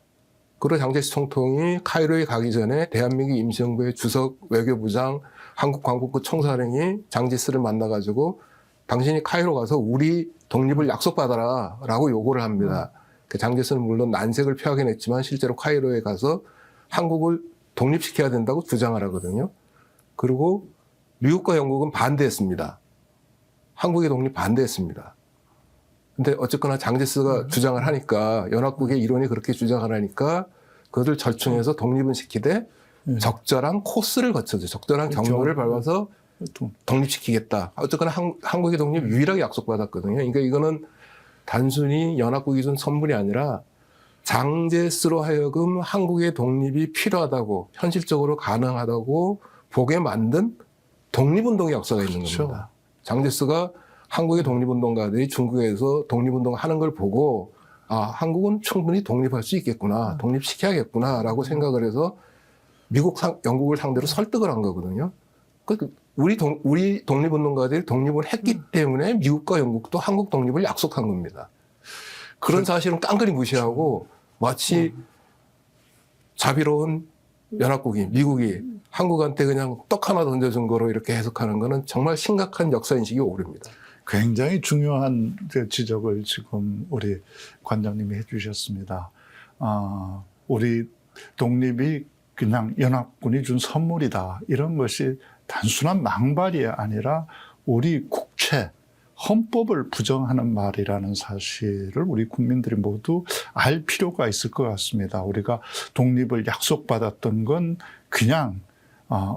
그리고 장제스 총통이 카이로에 가기 전에 대한민국 임시정부의 주석 외교부장 한국광복부 총사령이 장제스를 만나가지고 당신이 카이로 가서 우리 독립을 약속받아라 라고 요구를 합니다. 그 장제스는 물론 난색을 표하긴 했지만 실제로 카이로에 가서 한국을 독립시켜야 된다고 주장을 하거든요. 그리고 미국과 영국은 반대했습니다. 한국의 독립 반대했습니다. 근데 어쨌거나 장제스가 주장을 하니까 연합국의 일원이 그렇게 주장을 하니까 그것을 절충해서 독립은 시키되 적절한 코스를 거쳐서 적절한 경로를 밟아서 독립시키겠다. 어쨌거나 한국의 독립 유일하게 약속받았거든요. 그러니까 이거는 단순히 연합국이 준 선물이 아니라 장제스로 하여금 한국의 독립이 필요하다고 현실적으로 가능하다고 보게 만든 독립운동의 역사가 있는 겁니다. 장제스가 한국의 독립운동가들이 중국에서 독립운동을 하는 걸 보고 한국은 충분히 독립할 수 있겠구나. 독립시켜야겠구나 라고 생각을 해서 미국, 영국을 상대로 설득을 한 거거든요. 우리 독립운동가들이 독립을 했기 때문에 미국과 영국도 한국 독립을 약속한 겁니다. 그런 사실은 깡그리 무시하고 마치 자비로운 연합국이, 미국이 한국한테 그냥 떡 하나 던져준 거로 이렇게 해석하는 거는 정말 심각한 역사인식이 오릅니다. 굉장히 중요한 지적을 지금 우리 관장님이 해주셨습니다. 우리 독립이 그냥 연합군이 준 선물이다. 이런 것이 단순한 망발이 아니라 우리 국채, 헌법을 부정하는 말이라는 사실을 우리 국민들이 모두 알 필요가 있을 것 같습니다. 우리가 독립을 약속받았던 건 그냥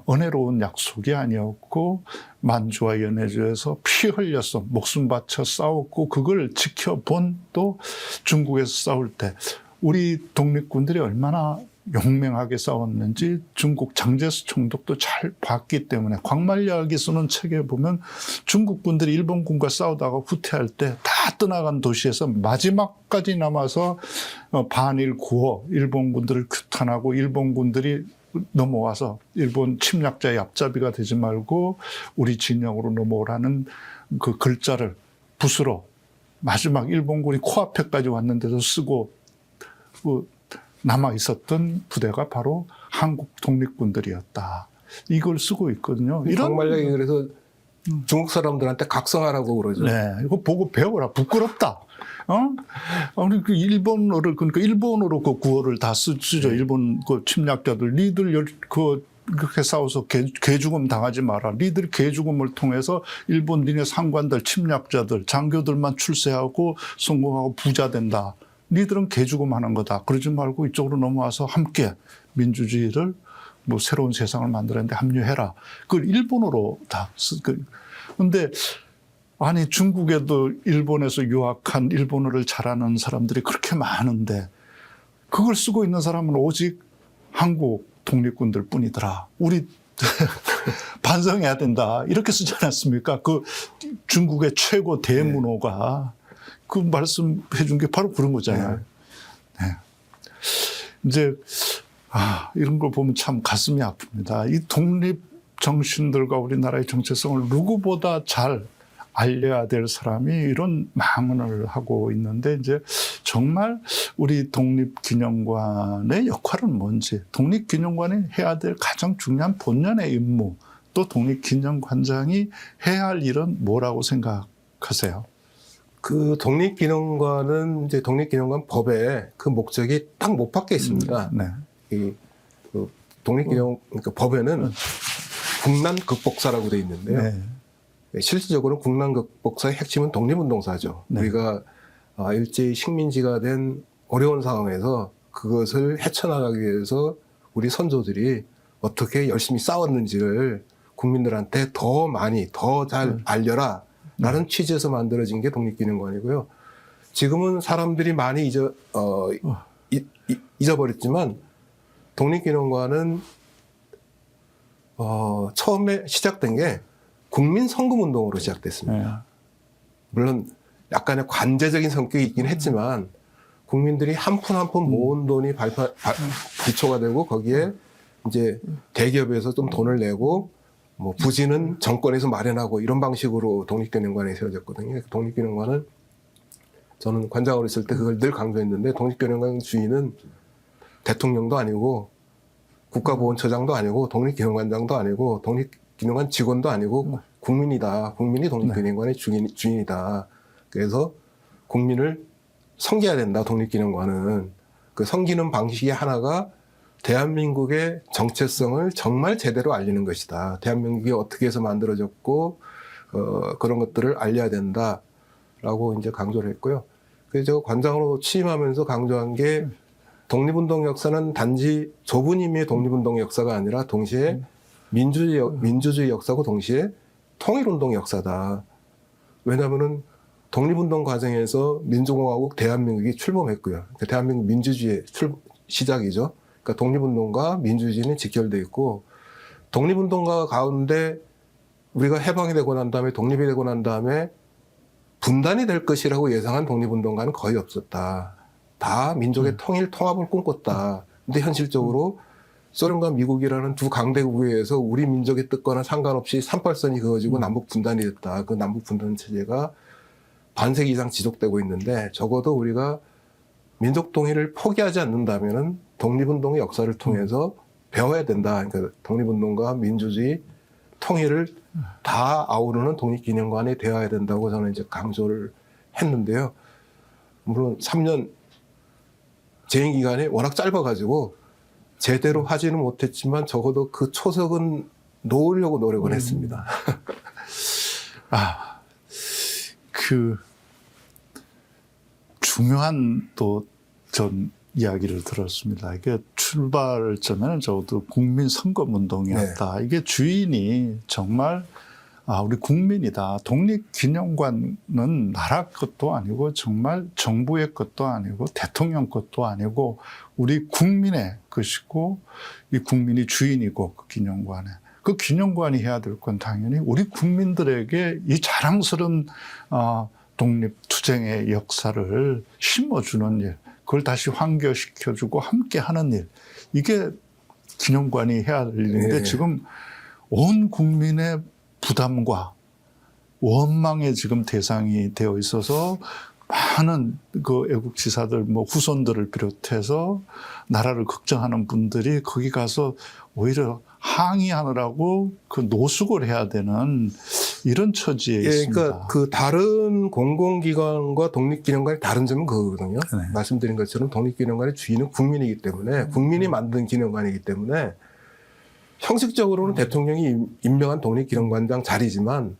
은혜로운 약속이 아니었고 만주와 연해주에서 피 흘려서 목숨 바쳐 싸웠고 그걸 지켜본 또 중국에서 싸울 때 우리 독립군들이 얼마나 용맹하게 싸웠는지 중국 장제스 총독도 잘 봤기 때문에 광말리학이 쓰는 책에 보면 중국군들이 일본군과 싸우다가 후퇴할 때 다 떠나간 도시에서 마지막까지 남아서 반일 구호 일본군들을 규탄하고 일본군들이 넘어와서 일본 침략자의 앞잡이가 되지 말고 우리 진영으로 넘어오라는 그 글자를 붓으로 마지막 일본군이 코앞에까지 왔는데도 쓰고 남아 있었던 부대가 바로 한국 독립군들이었다. 이걸 쓰고 있거든요. 이런 광말력이 그래서 중국 사람들한테 각성하라고 그러죠. 네, 이거 보고 배워라. 부끄럽다. 우리 그 일본어를 그러니까 일본어로 그 구호를 다 쓰죠. 일본 그 침략자들 니들 그렇게 싸워서 개죽음 당하지 마라. 니들 개죽음을 통해서 일본 니네 상관들 침략자들 장교들만 출세하고 성공하고 부자 된다. 니들은 개죽음하는 거다. 그러지 말고 이쪽으로 넘어와서 함께 민주주의를 뭐 새로운 세상을 만들었는데 합류해라. 그걸 일본어로 다 근데 아니 중국에도 일본에서 유학한 일본어를 잘하는 사람들이 그렇게 많은데 그걸 쓰고 있는 사람은 오직 한국 독립군들 뿐이더라. 우리 반성해야 된다. 이렇게 쓰지 않았습니까? 그 중국의 최고 대문호가 그 말씀해 준 게 바로 그런 거잖아요. 네. 이제 이런 걸 보면 참 가슴이 아픕니다. 이 독립 정신들과 우리나라의 정체성을 누구보다 잘 알려야 될 사람이 이런 망언을 하고 있는데 이제 정말 우리 독립기념관의 역할은 뭔지, 독립기념관이 해야 될 가장 중요한 본연의 임무, 또 독립기념관장이 해야 할 일은 뭐라고 생각하세요? 그 독립기념관은 이제 독립기념관 법에 그 목적이 딱 못 박혀 있습니다. 네. 그 그러니까 법에는 국난 극복사라고 돼 있는데요. 네. 실질적으로 국난 극복사의 핵심은 독립운동사죠. 네. 우리가 일제히 식민지가 된 어려운 상황에서 그것을 헤쳐나가기 위해서 우리 선조들이 어떻게 열심히 싸웠는지를 국민들한테 더 많이 더 잘 알려라 라는 취지에서 만들어진 게 독립기념관이고요. 지금은 사람들이 많이 잊어버렸지만 독립기념관은 처음에 시작된 게 국민성금운동으로 시작됐습니다. 물론 약간의 관제적인 성격이 있긴 했지만 국민들이 한 푼 한 푼 모은 돈이 기초가 되고 거기에 이제 대기업에서 좀 돈을 내고 뭐 부지는 정권에서 마련하고 이런 방식으로 독립기념관이 세워졌거든요. 독립기념관은 저는 관장으로 있을 때 그걸 늘 강조했는데 독립기념관 주인은 대통령도 아니고 국가보훈처장도 아니고 독립기념관장도 아니고 독립기념관 직원도 아니고 국민이다. 국민이 독립기념관의 주인이다. 그래서 국민을 섬겨야 된다. 독립기념관은. 그 섬기는 방식이 하나가 대한민국의 정체성을 정말 제대로 알리는 것이다. 대한민국이 어떻게 해서 만들어졌고 그런 것들을 알려야 된다라고 이제 강조를 했고요. 그래서 제가 관장으로 취임하면서 강조한 게 독립운동 역사는 단지 좁은 의미의 독립운동 역사가 아니라 동시에 민주주의 역사고 동시에 통일운동 역사다. 왜냐하면은 독립운동 과정에서 민주공화국 대한민국이 출범했고요. 그러니까 대한민국 민주주의의 시작이죠. 그러니까 독립운동과 민주주의는 직결되어 있고 독립운동가 가운데 우리가 해방이 되고 난 다음에 독립이 되고 난 다음에 분단이 될 것이라고 예상한 독립운동가는 거의 없었다. 다 민족의 통일, 통합을 꿈꿨다. 근데 현실적으로 소련과 미국이라는 두 강대국에 의해서 우리 민족의 뜻과는 상관없이 38선이 그어지고 남북 분단이 됐다. 그 남북 분단 체제가 반세기 이상 지속되고 있는데 적어도 우리가 민족 통일을 포기하지 않는다면은 독립운동의 역사를 통해서 배워야 된다. 그러니까 독립운동과 민주주의, 통일을 다 아우르는 독립기념관이 되어야 된다고 저는 이제 강조를 했는데요. 물론 3년 재임 기간이 워낙 짧아가지고 제대로 하지는 못했지만 적어도 그 초석은 놓으려고 노력을 했습니다. 중요한 또 전 이야기를 들었습니다. 이게 출발점에는 적어도 국민성금운동이었다. 네. 이게 주인이 정말 우리 국민이다. 독립기념관은 나라 것도 아니고 정말 정부의 것도 아니고 대통령 것도 아니고 우리 국민의 것이고 이 국민이 주인이고 그 기념관에. 그 기념관이 해야 될 건 당연히 우리 국민들에게 이 자랑스러운 독립투쟁의 역사를 심어주는 일, 그걸 다시 환기시켜주고 함께하는 일, 이게 기념관이 해야 할 일인데 네. 지금 온 국민의 부담과 원망의 지금 대상이 되어 있어서 많은 그 애국지사들, 후손들을 비롯해서 나라를 걱정하는 분들이 거기 가서 오히려 항의하느라고 그 노숙을 해야 되는 이런 처지에 있습니다. 그러니까 그 다른 공공기관과 독립기념관의 다른 점은 그거거든요. 네. 말씀드린 것처럼 독립기념관의 주인은 국민이기 때문에 국민이 만든 기념관이기 때문에 형식적으로는 대통령이 임명한 독립기념관장 자리지만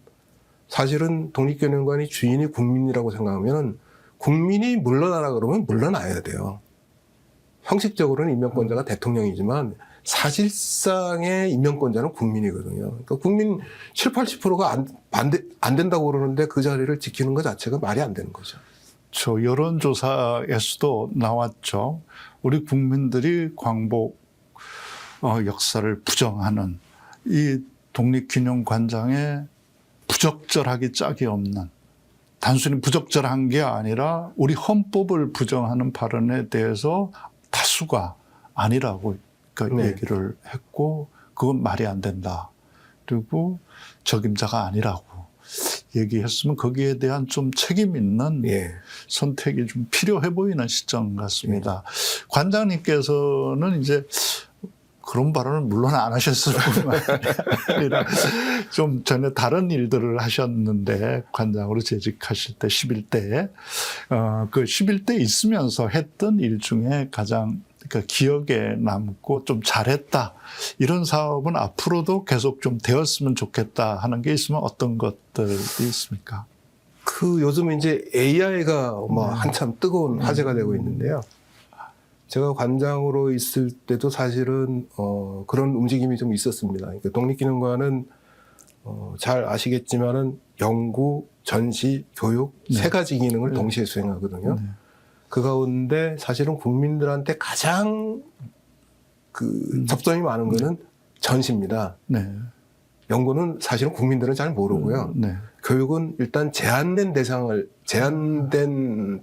사실은 독립기념관의 주인이 국민이라고 생각하면 국민이 물러나라 그러면 물러나야 돼요. 형식적으로는 임명권자가 대통령이지만 사실상의 임명권자는 국민이거든요. 그러니까 국민 70~80%가 안 된다고 그러는데 그 자리를 지키는 것 자체가 말이 안 되는 거죠. 저 여론조사에서도 나왔죠. 우리 국민들이 광복 역사를 부정하는 이 독립기념관장에 부적절하기 짝이 없는, 단순히 부적절한 게 아니라 우리 헌법을 부정하는 발언에 대해서 다수가 아니라고 네. 얘기를 했고 그건 말이 안 된다. 그리고 적임자가 아니라고 얘기했으면 거기에 대한 좀 책임 있는 선택이 좀 필요해 보이는 시점 같습니다. 관장님께서는 이제 그런 발언을 물론 안 하셨을 뿐만 아니라 좀 전에 다른 일들을 하셨는데 관장으로 재직하실 때 11대 그 11대 있으면서 했던 일 중에 가장 그러니까 기억에 남고 좀 잘했다 이런 사업은 앞으로도 계속 좀 되었으면 좋겠다 하는 게 있으면 어떤 것들이 있습니까? 그 요즘 이제 AI가 한참 뜨거운 화제가 되고 있는데요. 제가 관장으로 있을 때도 사실은 그런 움직임이 좀 있었습니다. 그러니까 독립기념관은 잘 아시겠지만은 연구, 전시, 교육 세 가지 기능을 동시에 수행하거든요. 그 가운데 사실은 국민들한테 가장 그 접점이 많은 거는 전시입니다. 네. 연구는 사실은 국민들은 잘 모르고요. 네. 교육은 일단 제한된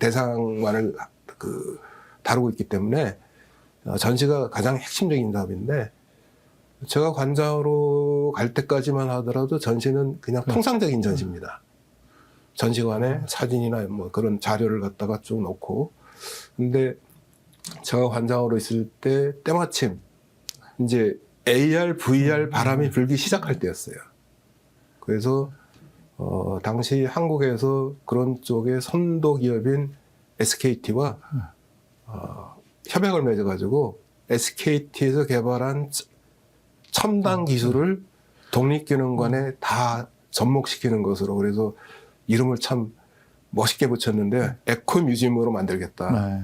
대상만을 그 다루고 있기 때문에 전시가 가장 핵심적인 사업인데, 제가 관장으로 갈 때까지만 하더라도 전시는 그냥 통상적인 전시입니다. 전시관에 사진이나 뭐 그런 자료를 갖다가 쭉 놓고. 근데 제가 관장으로 있을 때 때마침 이제 AR, VR 바람이 불기 시작할 때였어요. 그래서 당시 한국에서 그런 쪽의 선도 기업인 SKT와 협약을 맺어가지고 SKT에서 개발한 첨단 기술을 독립기념관에 다 접목시키는 것으로, 그래서 이름을 참 멋있게 붙였는데 에코뮤지엄으로 만들겠다. 네.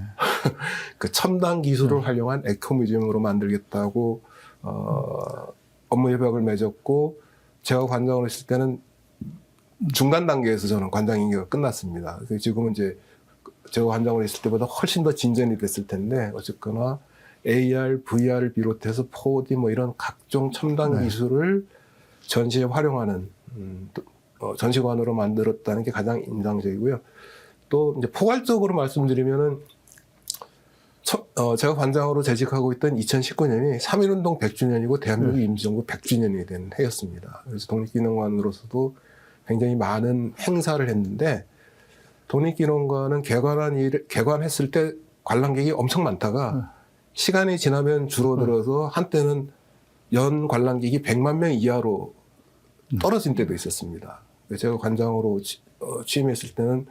그 첨단 기술을 활용한 에코뮤지엄으로 만들겠다고 업무 협약을 맺었고, 제가 관장으로 있을 때는 중간 단계에서 저는 관장 임기가 끝났습니다. 그래서 지금은 이제 제가 관장으로 있을 때보다 훨씬 더 진전이 됐을 텐데, 어쨌거나 AR, VR을 비롯해서 4D 뭐 이런 각종 첨단 기술을 전시에 활용하는 전시관으로 만들었다는 게 가장 인상적이고요. 또 이제 포괄적으로 말씀드리면은 제가 관장으로 재직하고 있던 2019년이 3.1운동 100주년이고 대한민국 임시정부 100주년이 된 해였습니다. 그래서 독립기념관으로서도 굉장히 많은 행사를 했는데, 독립기념관은 개관했을 때 관람객이 엄청 많다가 시간이 지나면 줄어들어서 한때는 연 관람객이 100만 명 이하로 떨어진 때도 있었습니다. 제가 관장으로 취임했을 때는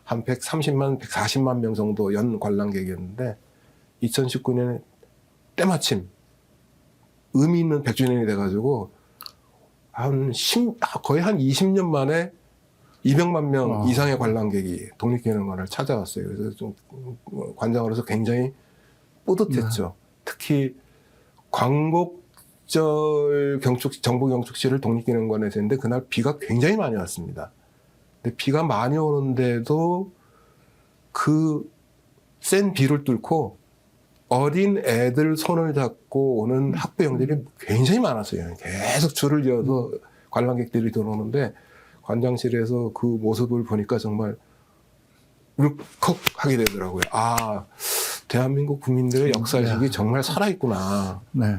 한 130만, 140만 명 정도 연 관람객이었는데, 2019년에 때마침 의미 있는 100주년이 돼가지고 거의 한 20년 만에 200만 명 이상의 관람객이 독립기념관을 찾아왔어요. 그래서 좀 관장으로서 굉장히 뿌듯했죠. 특히 광복절 정부 경축식을 독립기념관에서 했는데 그날 비가 굉장히 많이 왔습니다. 근데 비가 많이 오는데도 그 센 비를 뚫고 어린 애들 손을 잡고 오는 학부형들이 굉장히 많았어요. 계속 줄을 이어서 관람객들이 들어오는데, 관장실에서 그 모습을 보니까 정말 울컥하게 되더라고요. 아, 대한민국 국민들의 역사의식이 정말 살아있구나. 네.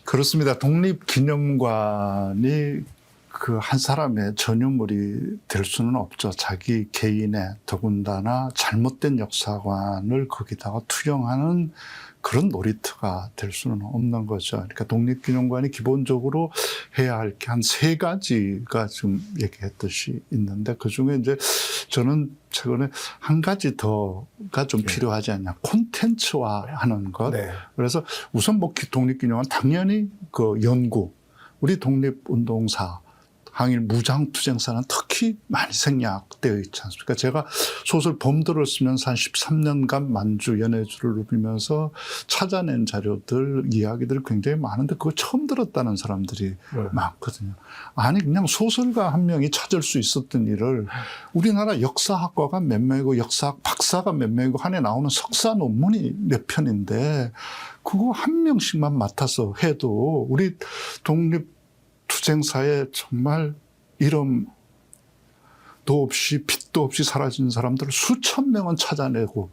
그렇습니다. 독립기념관이 그 한 사람의 전유물이 될 수는 없죠. 자기 개인의, 더군다나 잘못된 역사관을 거기다가 투영하는 그런 놀이터가 될 수는 없는 거죠. 그러니까 독립기념관이 기본적으로 해야 할 게 한 세 가지가 지금 얘기했듯이 있는데, 그 중에 이제 저는 최근에 한 가지 더가 좀 필요하지 않냐. 콘텐츠화 하는 것. 네. 그래서 우선 뭐 독립기념관 당연히 그 연구, 우리 독립운동사, 항일 무장투쟁사는 특히 많이 생략되어 있지 않습니까? 제가 소설 범도를 쓰면서 한 13년간 만주 연해주를 누비면서 찾아낸 자료들, 이야기들 굉장히 많은데 그거 처음 들었다는 사람들이 많거든요. 아니 그냥 소설가 한 명이 찾을 수 있었던 일을 우리나라 역사학과가 몇 명이고 역사학 박사가 몇 명이고 한 해 나오는 석사 논문이 몇 편인데 그거 한 명씩만 맡아서 해도 우리 독립투쟁사에 정말 이름도 없이 빛도 없이 사라진 사람들을 수천 명은 찾아내고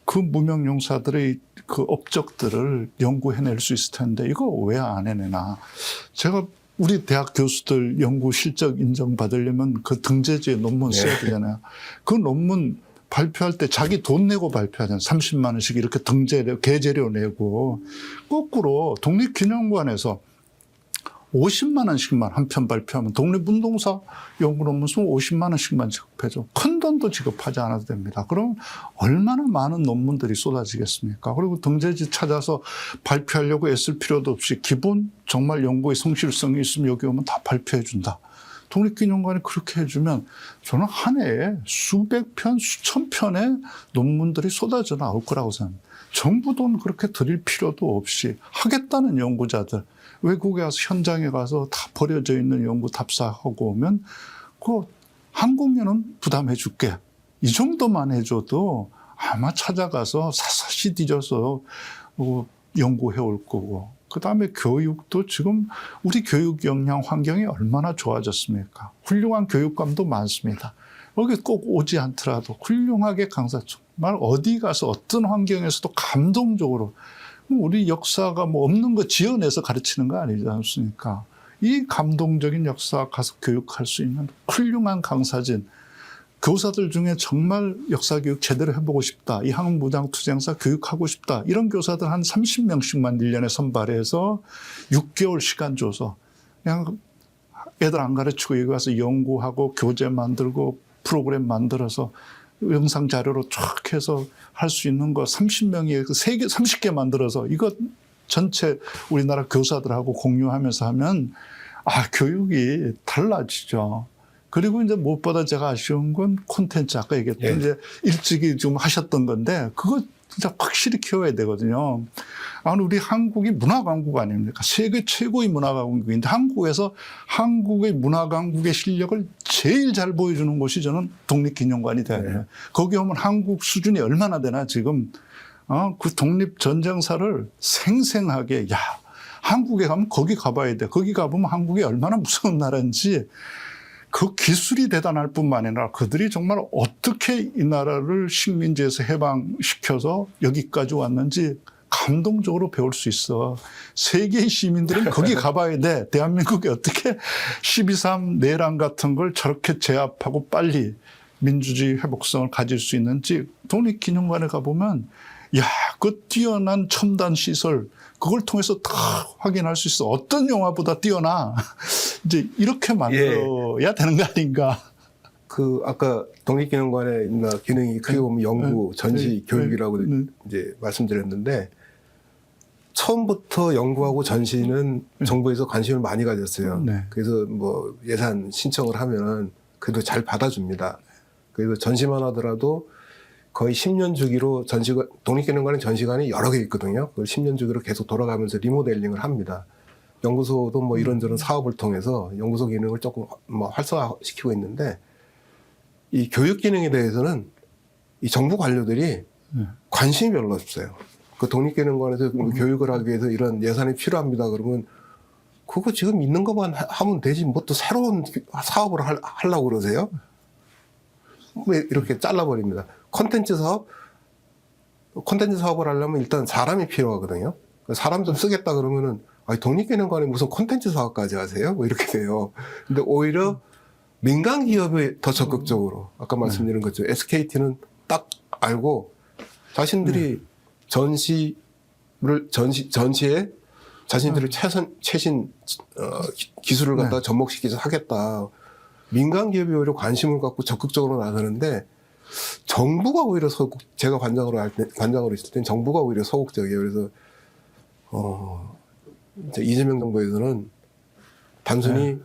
그 무명용사들의 그 업적들을 연구해낼 수 있을 텐데 이거 왜 안 해내나. 제가 우리 대학 교수들 연구 실적 인정받으려면 그 등재지에 논문 써야 되잖아요. 그 논문 발표할 때 자기 돈 내고 발표하잖아요. 30만 원씩 이렇게 계재료 내고. 거꾸로 독립기념관에서 50만 원씩만 한 편 발표하면 독립운동사 연구 논문 쓰면 50만 원씩만 지급해줘. 큰 돈도 지급하지 않아도 됩니다. 그럼 얼마나 많은 논문들이 쏟아지겠습니까? 그리고 등재지 찾아서 발표하려고 애쓸 필요도 없이 기본 정말 연구의 성실성이 있으면 여기 오면 다 발표해 준다. 독립기념관이 그렇게 해주면 저는 한 해에 수백 편, 수천 편의 논문들이 쏟아져 나올 거라고 생각합니다. 정부 돈 그렇게 드릴 필요도 없이 하겠다는 연구자들, 외국에 가서 현장에 가서 다 버려져 있는 연구 답사하고 오면 그 항공료는 부담해 줄게. 이 정도만 해줘도 아마 찾아가서 샅샅이 뒤져서 연구해 올 거고. 그다음에 교육도 지금 우리 교육 역량 환경이 얼마나 좋아졌습니까? 훌륭한 교육감도 많습니다. 여기 꼭 오지 않더라도 훌륭하게 강사, 정말 어디 가서 어떤 환경에서도 감동적으로, 우리 역사가 뭐 없는 거 지어내서 가르치는 거 아니지 않습니까? 이 감동적인 역사 가서 교육할 수 있는 훌륭한 강사진, 교사들 중에 정말 역사교육 제대로 해보고 싶다, 이 항무장투쟁사 교육하고 싶다, 이런 교사들 한 30명씩만 1년에 선발해서 6개월 시간 줘서 그냥 애들 안 가르치고 여기 와서 연구하고 교재 만들고 프로그램 만들어서 영상 자료로 쫙 해서 할 수 있는 거 30명이 30개 만들어서 이거 전체 우리나라 교사들하고 공유하면서 하면 교육이 달라지죠. 그리고 이제 무엇보다 제가 아쉬운 건 콘텐츠, 아까 얘기했던 이제 일찍이 좀 하셨던 건데 그거 진짜 확실히 키워야 되거든요. 우리 한국이 문화강국 아닙니까? 세계 최고의 문화강국인데 한국에서 한국의 문화강국의 실력을 제일 잘 보여주는 곳이 저는 독립기념관이 돼야 돼요. 거기 오면 한국 수준이 얼마나 되나 지금 그 독립전쟁사를 생생하게 한국에 가면 거기 가봐야 돼. 거기 가보면 한국이 얼마나 무서운 나라인지 그 기술이 대단할 뿐만 아니라 그들이 정말 어떻게 이 나라를 식민지에서 해방시켜서 여기까지 왔는지 감동적으로 배울 수 있어. 세계의 시민들은 거기 가봐야 돼. 대한민국이 어떻게 12.3 내란 같은 걸 저렇게 제압하고 빨리 민주주의 회복성을 가질 수 있는지 독립기념관에 가보면 그 뛰어난 첨단 시설 그걸 통해서 다 확인할 수 있어. 어떤 영화보다 뛰어나. 이제 이렇게 만들어야 되는 거 아닌가. 아까 독립기념관의 기능이 크게 보면 연구, 전시, 교육이라고 이제 말씀드렸는데 처음부터 연구하고 전시는 정부에서 관심을 많이 가졌어요. 그래서 뭐 예산 신청을 하면은 그래도 잘 받아줍니다. 그래서 전시만 하더라도 거의 10년 주기로 독립기념관은 전시관이 여러 개 있거든요. 그걸 10년 주기로 계속 돌아가면서 리모델링을 합니다. 연구소도 뭐 이런저런 사업을 통해서 연구소 기능을 조금 뭐 활성화시키고 있는데 이 교육 기능에 대해서는 이 정부 관료들이 관심이 별로 없어요. 그 독립기념관에서 교육을 하기 위해서 이런 예산이 필요합니다. 그러면 그거 지금 있는 것만 하면 되지 뭐 또 새로운 사업을 하려고 그러세요? 왜 이렇게 잘라버립니다. 콘텐츠 사업을 하려면 일단 사람이 필요하거든요. 사람 좀 쓰겠다 그러면은 독립기념관에 무슨 콘텐츠 사업까지 하세요? 뭐 이렇게 돼요. 근데 오히려 민간 기업이 더 적극적으로 아까 말씀드린 것처럼 SKT는 딱 알고 자신들이 전시에 자신들의 최신 기술을 갖다가 접목시켜서 하겠다. 민간 기업이 오히려 관심을 갖고 적극적으로 나서는데 정부가 오히려 제가 관장으로 있을 땐 정부가 오히려 소극적이에요. 그래서 이제 이재명 정부에서는 단순히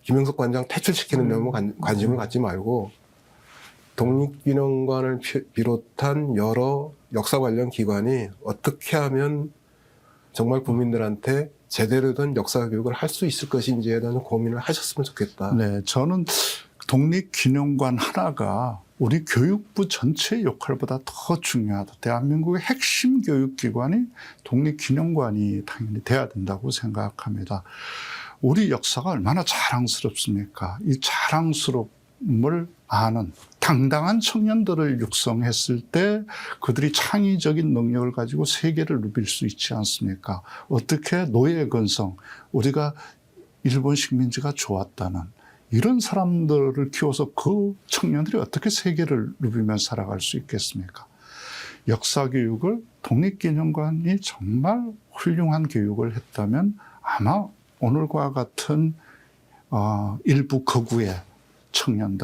김영석 관장 퇴출시키는 데만 관심을 갖지 말고 독립기념관을 비롯한 여러 역사 관련 기관이 어떻게 하면 정말 국민들한테 제대로 된 역사 교육을 할 수 있을 것인지에 대한 고민을 하셨으면 좋겠다. 네, 저는 독립기념관 하나가 우리 교육부 전체의 역할보다 더 중요하다. 대한민국의 핵심 교육기관이 독립기념관이 당연히 돼야 된다고 생각합니다. 우리 역사가 얼마나 자랑스럽습니까? 이 자랑스러움을 아는 당당한 청년들을 육성했을 때 그들이 창의적인 능력을 가지고 세계를 누빌 수 있지 않습니까? 어떻게 노예 건성, 우리가 일본 식민지가 좋았다는 이런 사람들을 키워서 그 청년들이 어떻게 세계를 누비면서 살아갈 수 있겠습니까? 역사교육을 독립기념관이 정말 훌륭한 교육을 했다면 아마 오늘과 같은 일부 거구의 청년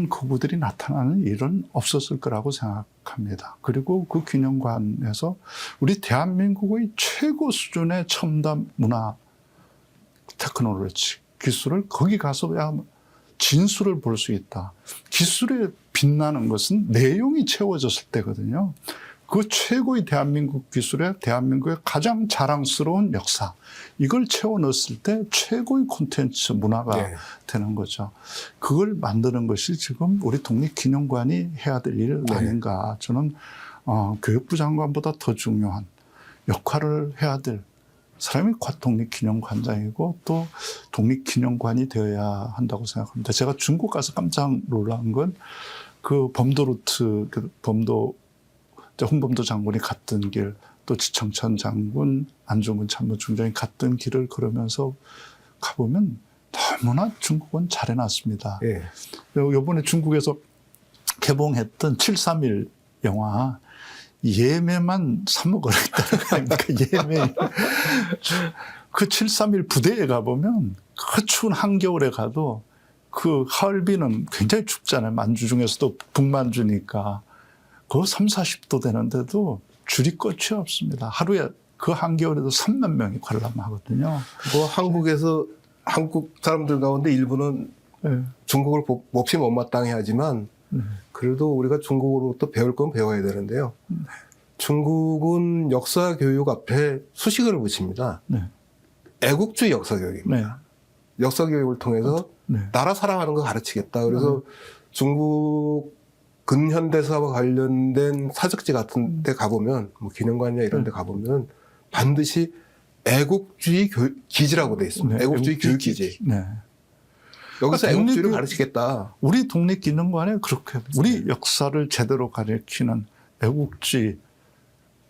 거구들이 나타나는 일은 없었을 거라고 생각합니다. 그리고 그 기념관에서 우리 대한민국의 최고 수준의 첨단 문화 테크놀로지 기술을 거기 가서야 진수를 볼 수 있다. 기술에 빛나는 것은 내용이 채워졌을 때거든요. 그 최고의 대한민국 기술에 대한민국의 가장 자랑스러운 역사, 이걸 채워 넣었을 때 최고의 콘텐츠 문화가 네. 되는 거죠. 그걸 만드는 것이 지금 우리 독립기념관이 해야 될 일 네. 아닌가. 저는 교육부 장관보다 더 중요한 역할을 해야 될 사람이 독립기념관장이고 또 독립기념관이 되어야 한다고 생각합니다. 제가 중국 가서 깜짝 놀란 건 그 범도 루트, 홍범도 장군이 갔던 길, 또 지청천 장군, 안중근 참모총장이 갔던 길을 걸으면서 가보면 너무나 중국은 잘 해놨습니다. 예. 이번에 중국에서 개봉했던 731 영화, 예매만 3억 원에 있다는 예매. 그 731 부대에 가보면 그 추운 한겨울에 가도 그 하얼빈은 굉장히 춥잖아요. 만주 중에서도 북만주니까. 그 30, 40도 되는데도 줄이 끝이 없습니다. 하루에 그 한겨울에도 3만 명이 관람하거든요. 뭐 한국 사람들 가운데 일부는 네. 중국을 몹시 못마땅해 하지만 그래도 우리가 중국어로부터 배울 건 배워야 되는데요. 중국은 역사 교육 앞에 수식어를 붙입니다. 네. 애국주의 역사 교육입니다. 네. 역사 교육을 통해서 네. 나라 사랑하는 거 가르치겠다. 그래서 중국 근현대사와 관련된 사적지 같은 데 가보면 뭐 기념관이나 이런 데 가보면 반드시 애국주의 기지라고 돼 있습니다. 네. 애국주의 교육 기지. 네. 여기서 그러니까 애국주의를 가르치겠다. 우리 독립기념관에 그렇게 우리 역사를 제대로 가르치는 애국주의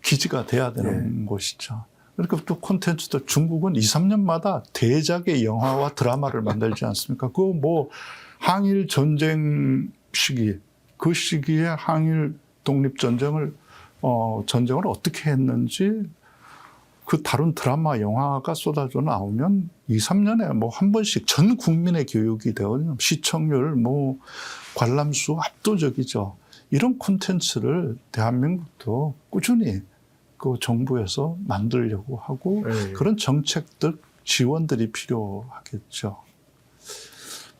기지가 돼야 되는 곳이죠. 그러니까 또 콘텐츠도 중국은 2, 3년마다 대작의 영화와 드라마를 만들지 않습니까? 그 뭐 항일 전쟁 시기, 그 시기에 항일 독립전쟁을 전쟁을 어떻게 했는지 그 다른 드라마, 영화가 쏟아져 나오면 2, 3년에 뭐 한 번씩 전 국민의 교육이 되거든요. 시청률, 뭐 관람수 압도적이죠. 이런 콘텐츠를 대한민국도 꾸준히 그 정부에서 만들려고 하고 그런 정책들, 지원들이 필요하겠죠.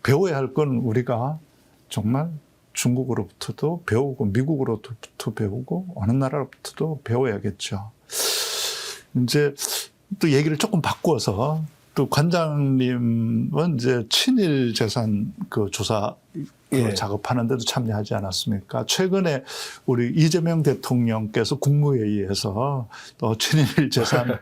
배워야 할 건 우리가 정말 중국으로부터도 배우고 미국으로부터 배우고 어느 나라로부터도 배워야겠죠. 이제 또 얘기를 조금 바꾸어서 또 관장님은 이제 친일 재산 그 조사 작업하는데도 참여하지 않았습니까? 최근에 우리 이재명 대통령께서 국무회의에서 또 친일 재산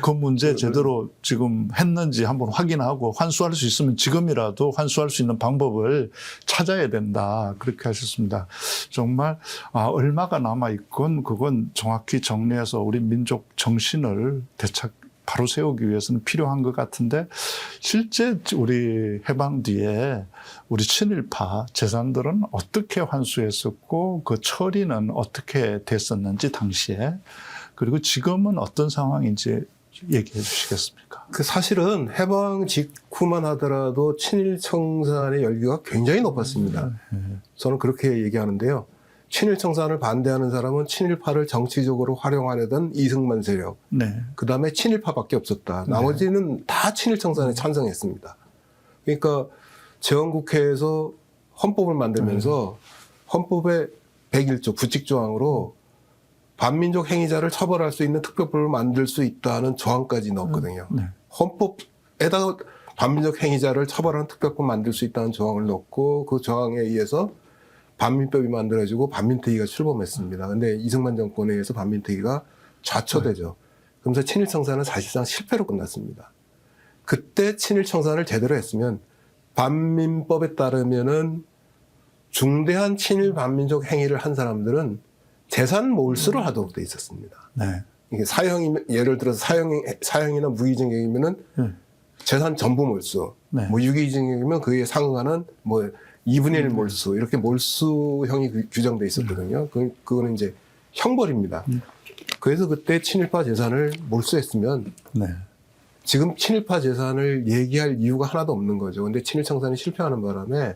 그 문제 제대로 지금 했는지 한번 확인하고 환수할 수 있으면 지금이라도 환수할 수 있는 방법을 찾아야 된다. 그렇게 하셨습니다. 정말 얼마가 남아있건 그건 정확히 정리해서 우리 민족 정신을 바로 세우기 위해서는 필요한 것 같은데 실제 우리 해방 뒤에 우리 친일파 재산들은 어떻게 환수했었고 그 처리는 어떻게 됐었는지 당시에 그리고 지금은 어떤 상황인지 얘기해 주시겠습니까? 그 사실은 해방 직후만 하더라도 친일 청산의 열기가 굉장히 높았습니다. 저는 그렇게 얘기하는데요. 친일 청산을 반대하는 사람은 친일파를 정치적으로 활용하려던 이승만 세력. 네. 그다음에 친일파밖에 없었다. 나머지는 다 친일 청산에 찬성했습니다. 그러니까 재헌국회에서 헌법을 만들면서 헌법의 101조 부칙조항으로 반민족 행위자를 처벌할 수 있는 특별법을 만들 수 있다는 조항까지 넣었거든요. 네. 헌법에다가 반민족 행위자를 처벌하는 특별법 만들 수 있다는 조항을 넣고 그 조항에 의해서 반민법이 만들어지고 반민특위가 출범했습니다. 근데 이승만 정권에 의해서 반민특위가 좌초되죠. 그러면서 친일 청산은 사실상 실패로 끝났습니다. 그때 친일 청산을 제대로 했으면 반민법에 따르면은 중대한 친일 반민족 행위를 한 사람들은 재산 몰수를 하도록 돼 있었습니다. 네. 이게 사형이면 예를 들어서 사형이나 무기징역이면은 재산 전부 몰수, 네. 뭐 유기징역이면 그에 상응하는 뭐 2분의 1 몰수 이렇게 몰수형이 규정돼 있었거든요. 그거는 이제 형벌입니다. 그래서 그때 친일파 재산을 몰수했으면 네. 지금 친일파 재산을 얘기할 이유가 하나도 없는 거죠. 근데 친일 청산이 실패하는 바람에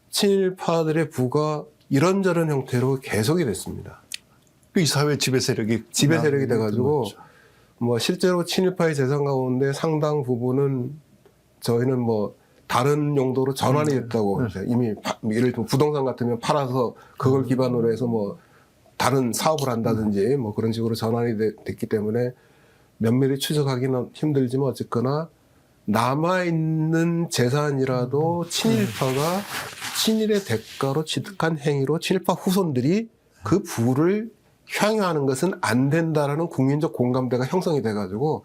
친일파들의 부가 이런저런 형태로 계속이 됐습니다. 이 사회 지배 세력이 돼가지고 뭐 실제로 친일파의 재산 가운데 상당 부분은 저희는 뭐 다른 용도로 전환이 됐다고 이미 예를 들면 부동산 같으면 팔아서 그걸 기반으로 해서 뭐 다른 사업을 한다든지 뭐 그런 식으로 전환이 됐기 때문에 면밀히 추적하기는 힘들지만 어쨌거나 남아있는 재산이라도 친일파가 친일의 대가로 취득한 행위로 친일파 후손들이 그 부를 향유하는 것은 안 된다라는 국민적 공감대가 형성이 돼가지고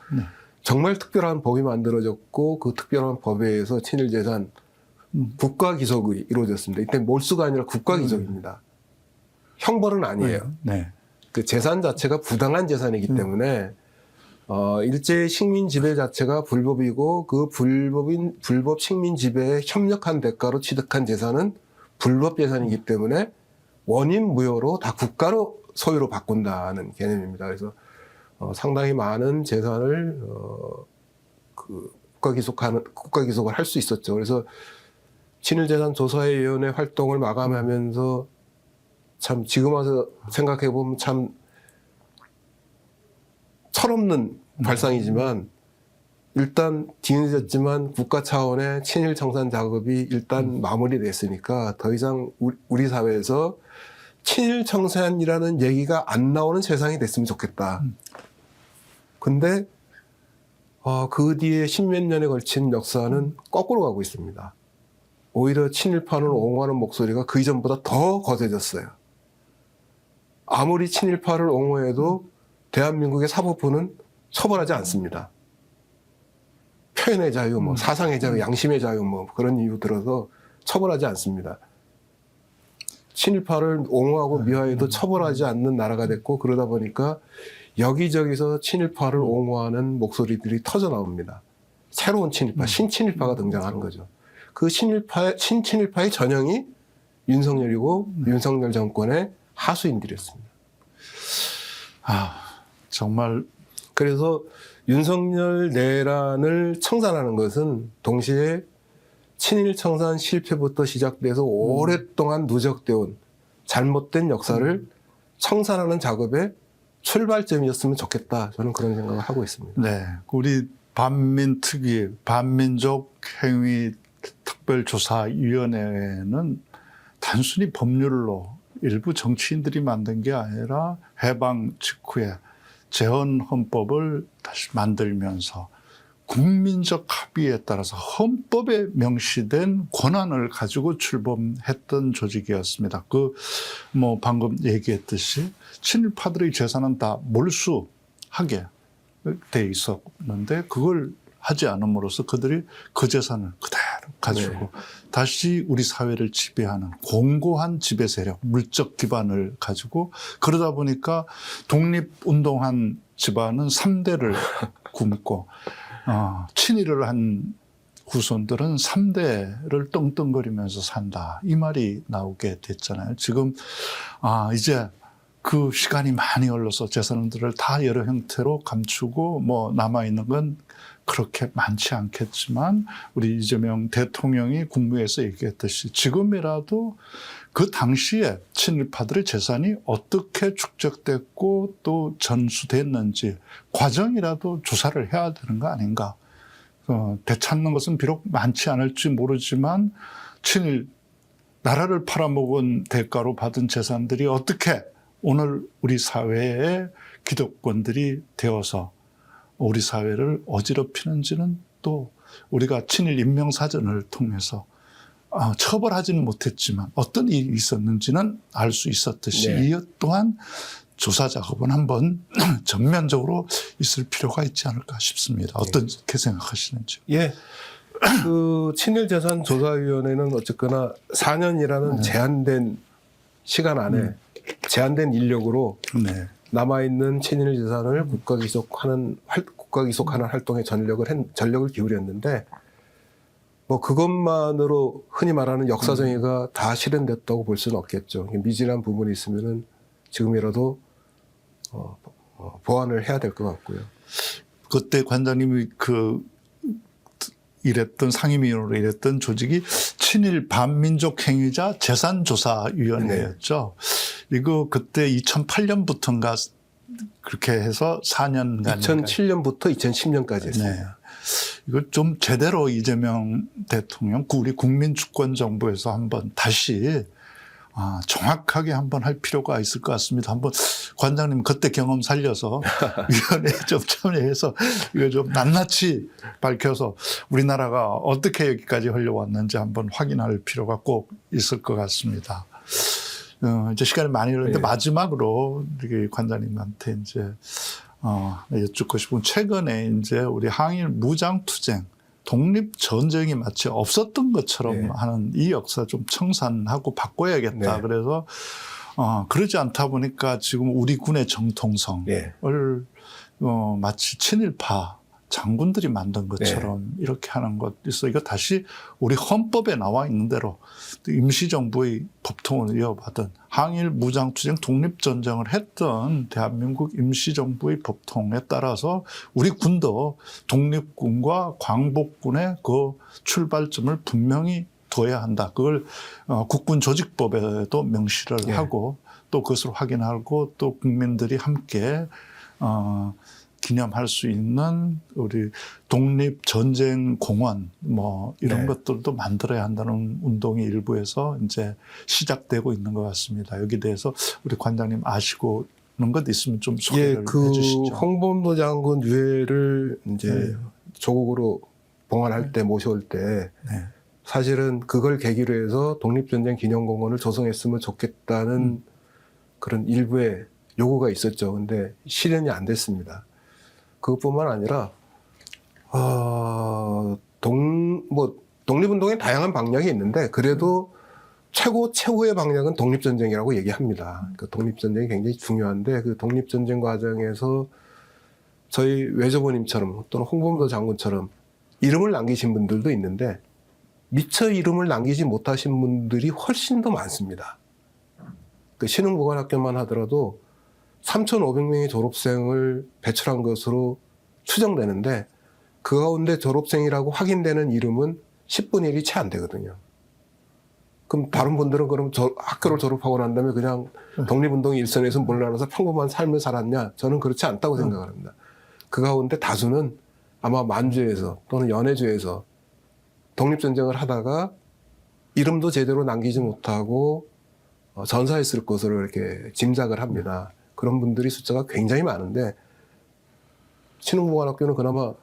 정말 특별한 법이 만들어졌고 그 특별한 법에 의해서 친일 재산 국가기속이 이루어졌습니다. 이때 몰수가 아니라 국가기속입니다. 형벌은 아니에요. 네. 그 재산 자체가 부당한 재산이기 때문에 일제 식민 지배 자체가 불법이고 그 불법 식민 지배에 협력한 대가로 취득한 재산은 불법 재산이기 때문에 원인 무효로 다 국가로 소유로 바꾼다는 개념입니다. 그래서 상당히 많은 재산을 그 국가기속을 할 수 있었죠. 그래서 친일재산조사위원회 활동을 마감하면서 참 지금 와서 생각해 보면 참 철없는 발상이지만 일단 뒤늦었지만 국가 차원의 친일 청산 작업이 일단 마무리됐으니까 더 이상 우리 사회에서 친일 청산이라는 얘기가 안 나오는 세상이 됐으면 좋겠다. 근데 그 뒤에 십몇 년에 걸친 역사는 거꾸로 가고 있습니다. 오히려 친일파를 옹호하는 목소리가 그 이전보다 더 거세졌어요. 아무리 친일파를 옹호해도 대한민국의 사법부는 처벌하지 않습니다. 표현의 자유, 뭐 사상의 자유, 양심의 자유, 뭐 그런 이유 들어서 처벌하지 않습니다. 친일파를 옹호하고 미화해도 처벌하지 않는 나라가 됐고 그러다 보니까 여기저기서 친일파를 옹호하는 목소리들이 터져 나옵니다. 새로운 친일파, 신친일파가 등장하는 거죠. 그 신친일파의 전형이 윤석열이고 윤석열 정권의 하수인들이었습니다. 정말 그래서 윤석열 내란을 청산하는 것은 동시에 친일 청산 실패부터 시작돼서 오랫동안 누적되어 온 잘못된 역사를 청산하는 작업의 출발점이었으면 좋겠다. 저는 그런 생각을 하고 있습니다. 네, 우리 반민특위 반민족 행위 특별조사위원회는 단순히 법률로 일부 정치인들이 만든 게 아니라 해방 직후에 재헌헌법을 다시 만들면서 국민적 합의에 따라서 헌법에 명시된 권한을 가지고 출범했던 조직이었습니다. 방금 얘기했듯이 친일파들의 재산은 다 몰수하게 돼 있었는데 그걸 하지 않음으로써 그들이 그 재산을 그대로 가지고 다시 우리 사회를 지배하는 공고한 지배 세력, 물적 기반을 가지고 그러다 보니까 독립운동한 집안은 3대를 굶고 친일을 한 후손들은 3대를 떵떵거리면서 산다. 이 말이 나오게 됐잖아요. 지금 이제 그 시간이 많이 흘러서 재산들을 다 여러 형태로 감추고 남아있는 건 그렇게 많지 않겠지만 우리 이재명 대통령이 국무회에서 얘기했듯이 지금이라도 그 당시에 친일파들의 재산이 어떻게 축적됐고 또 전수됐는지 과정이라도 조사를 해야 되는 거 아닌가. 되찾는 것은 비록 많지 않을지 모르지만 친일 나라를 팔아먹은 대가로 받은 재산들이 어떻게 오늘 우리 사회의 기득권들이 되어서 우리 사회를 어지럽히는지는 또 우리가 친일 인명사전을 통해서 처벌하지는 못했지만 어떤 일이 있었는지는 알 수 있었듯이 이 또한 조사 작업은 한번 전면적으로 있을 필요가 있지 않을까 싶습니다. 어떻게 생각하시는지? 예. 그 친일재산조사위원회는 어쨌거나 4년이라는 제한된 시간 안에 제한된 인력으로 남아있는 친일 재산을 국가기속하는 활동에 전력을 기울였는데 그것만으로 흔히 말하는 역사정의가 다 실현됐다고 볼 수는 없겠죠. 미진한 부분이 있으면은 지금이라도 보완을 해야 될 것 같고요. 그때 관장님이 일했던 상임위원으로 일했던 조직이 친일 반민족 행위자 재산조사위원회였죠. 이거 그때 2008년부터인가 그렇게 해서 4년간 2007년부터 2010년까지 했습니다. 이거 좀 제대로 이재명 대통령 우리 국민주권정부에서 한번 다시 정확하게 한번 할 필요가 있을 것 같습니다. 한번 관장님 그때 경험 살려서 위원회에 좀 참여해서 이거 좀 낱낱이 밝혀서 우리나라가 어떻게 여기까지 흘러왔는지 한번 확인할 필요가 꼭 있을 것 같습니다. 이제 시간이 많이 흘렀는데 마지막으로 우리 관장님한테 이제 여쭙고 싶은 최근에 이제 우리 항일 무장투쟁 독립전쟁이 마치 없었던 것처럼 하는 이 역사 좀 청산하고 바꿔야겠다. 그래서 그러지 않다 보니까 지금 우리 군의 정통성을 마치 친일파 장군들이 만든 것처럼 이렇게 하는 것 있어. 이거 다시 우리 헌법에 나와 있는 대로 임시정부의 법통을 이어받은 항일 무장투쟁 독립전쟁을 했던 대한민국 임시정부의 법통에 따라서 우리 군도 독립군과 광복군의 그 출발점을 분명히 둬야 한다. 그걸 국군조직법에도 명시를 하고 또 그것을 확인하고 또 국민들이 함께 기념할 수 있는 우리 독립전쟁공원 이런 것들도 만들어야 한다는 운동이 일부에서 이제 시작되고 있는 것 같습니다. 여기 대해서 우리 관장님 아시고는 것 있으면 좀 소개를 해주시죠. 홍범도 장군 유해를 이제 조국으로 봉환할 때 모셔올 때 사실은 그걸 계기로 해서 독립전쟁 기념공원을 조성했으면 좋겠다는 그런 일부의 요구가 있었죠. 근데 실현이 안 됐습니다. 그것뿐만 아니라 독립운동에 다양한 방향이 있는데 그래도 최고의 방향은 독립전쟁이라고 얘기합니다. 그 독립전쟁이 굉장히 중요한데 그 독립전쟁 과정에서 저희 외조부님처럼 또는 홍범도 장군처럼 이름을 남기신 분들도 있는데 미처 이름을 남기지 못하신 분들이 훨씬 더 많습니다. 그 신흥보관학교만 하더라도 3,500명의 졸업생을 배출한 것으로 추정되는데 그 가운데 졸업생이라고 확인되는 이름은 10분의 1이 채 안 되거든요. 그럼 다른 분들은 그럼 학교를 졸업하고 난 다음에 그냥 독립운동의 일선에서 물러나서 평범한 삶을 살았냐? 저는 그렇지 않다고 생각을 합니다. 그 가운데 다수는 아마 만주에서 또는 연해주에서 독립전쟁을 하다가 이름도 제대로 남기지 못하고 전사했을 것으로 이렇게 짐작을 합니다. 그런 분들이 숫자가 굉장히 많은데 신흥보관학교는 그나마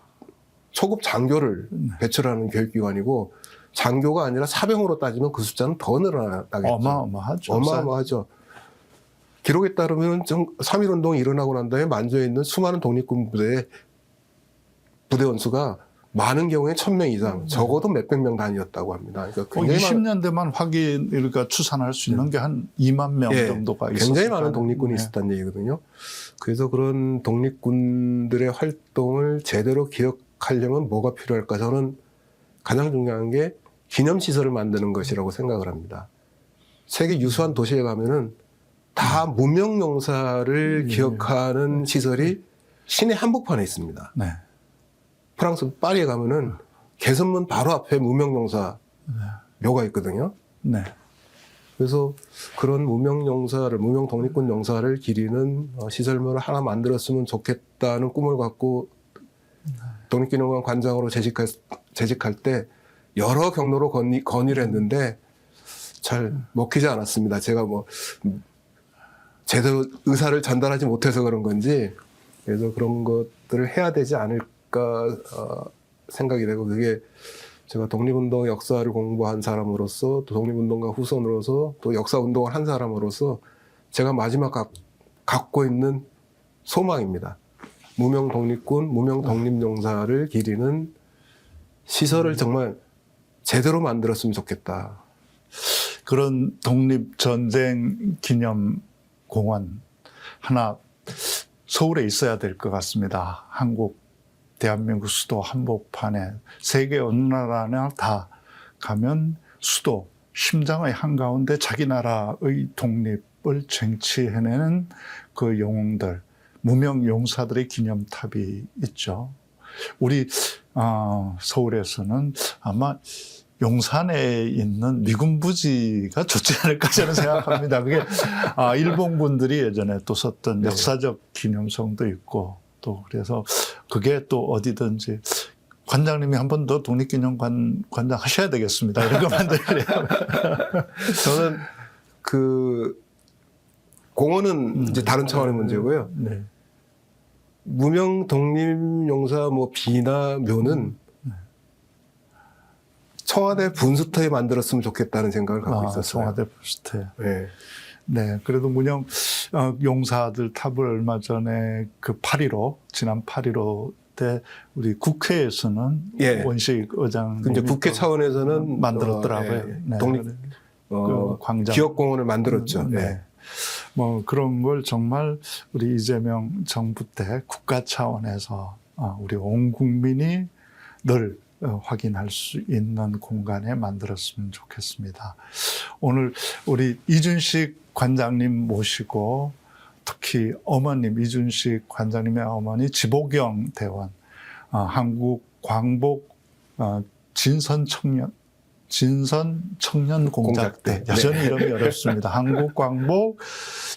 초급 장교를 배출하는 교육기관이고 장교가 아니라 사병으로 따지면 그 숫자는 더 늘어나겠죠. 어마어마하죠. 기록에 따르면 3.1운동이 일어나고 난 다음에 만주에 있는 수많은 독립군 부대 원수가 많은 경우에 1,000명 이상, 적어도 몇백 명 단위였다고 합니다. 그러니까 20년대만 그러니까 추산할 수 있는 게 한 2만 명 정도가 있었어요. 굉장히 많은 독립군이 있었다는 얘기거든요. 그래서 그런 독립군들의 활동을 제대로 기억하려면 뭐가 필요할까? 저는 가장 중요한 게 기념시설을 만드는 것이라고 생각을 합니다. 세계 유수한 도시에 가면은 다 무명용사를 기억하는 시설이 시내 한복판에 있습니다. 프랑스 파리에 가면은 개선문 바로 앞에 무명용사 묘가 있거든요. 그래서 그런 무명 독립군 용사를 기리는 시설물을 하나 만들었으면 좋겠다는 꿈을 갖고 독립기념관 관장으로 재직할 때 여러 경로로 건의를 했는데 잘 먹히지 않았습니다. 제가 제대로 의사를 전달하지 못해서 그런 건지 그래서 그런 것들을 해야 되지 않을까 생각이 되고 그게 제가 독립운동 역사를 공부한 사람으로서 또 독립운동가 후손으로서 또 역사운동을 한 사람으로서 제가 마지막 갖고 있는 소망입니다. 무명 독립군, 무명 독립용사를 기리는 시설을 정말 제대로 만들었으면 좋겠다. 그런 독립전쟁 기념공원 하나 서울에 있어야 될 것 같습니다. 대한민국 수도 한복판에 세계 어느 나라나 다 가면 수도 심장의 한가운데 자기 나라의 독립을 쟁취해내는 그 영웅들, 무명 용사들의 기념탑이 있죠. 우리 서울에서는 아마 용산에 있는 미군 부지가 좋지 않을까 저는 생각합니다. 그게 일본군들이 예전에 또 썼던 역사적 기념성도 있고 또 그래서 그게 또 어디든지 관장님이 한 번 더 독립기념관 관장 하셔야 되겠습니다. 이런 거 만들려면. 저는 그 공원은 이제 다른 차원의 문제고요. 네. 무명 독립용사 뭐 비나 묘는 청와대 분수터에 만들었으면 좋겠다는 생각을 갖고 있었어요. 청와대 분수터. 네. 네, 그래도 문영 용사들 탑을 얼마 전에 그 8.15 지난 8.15 때 우리 국회에서는 예. 원식 의장님이 이제 국회 차원에서는 만들었더라고요. 네. 독립 그 광장 기업공원을 만들었죠. 네. 네. 뭐 그런 걸 정말 우리 이재명 정부 때 국가 차원에서 우리 온 국민이 늘 확인할 수 있는 공간에 만들었으면 좋겠습니다. 오늘 우리 이준식 관장님 모시고 특히 어머님 이준식 관장님의 어머니 지복영 대원 한국 광복 진선 청년 공작대 여전히 네. 이름이 어렵습니다. 한국 광복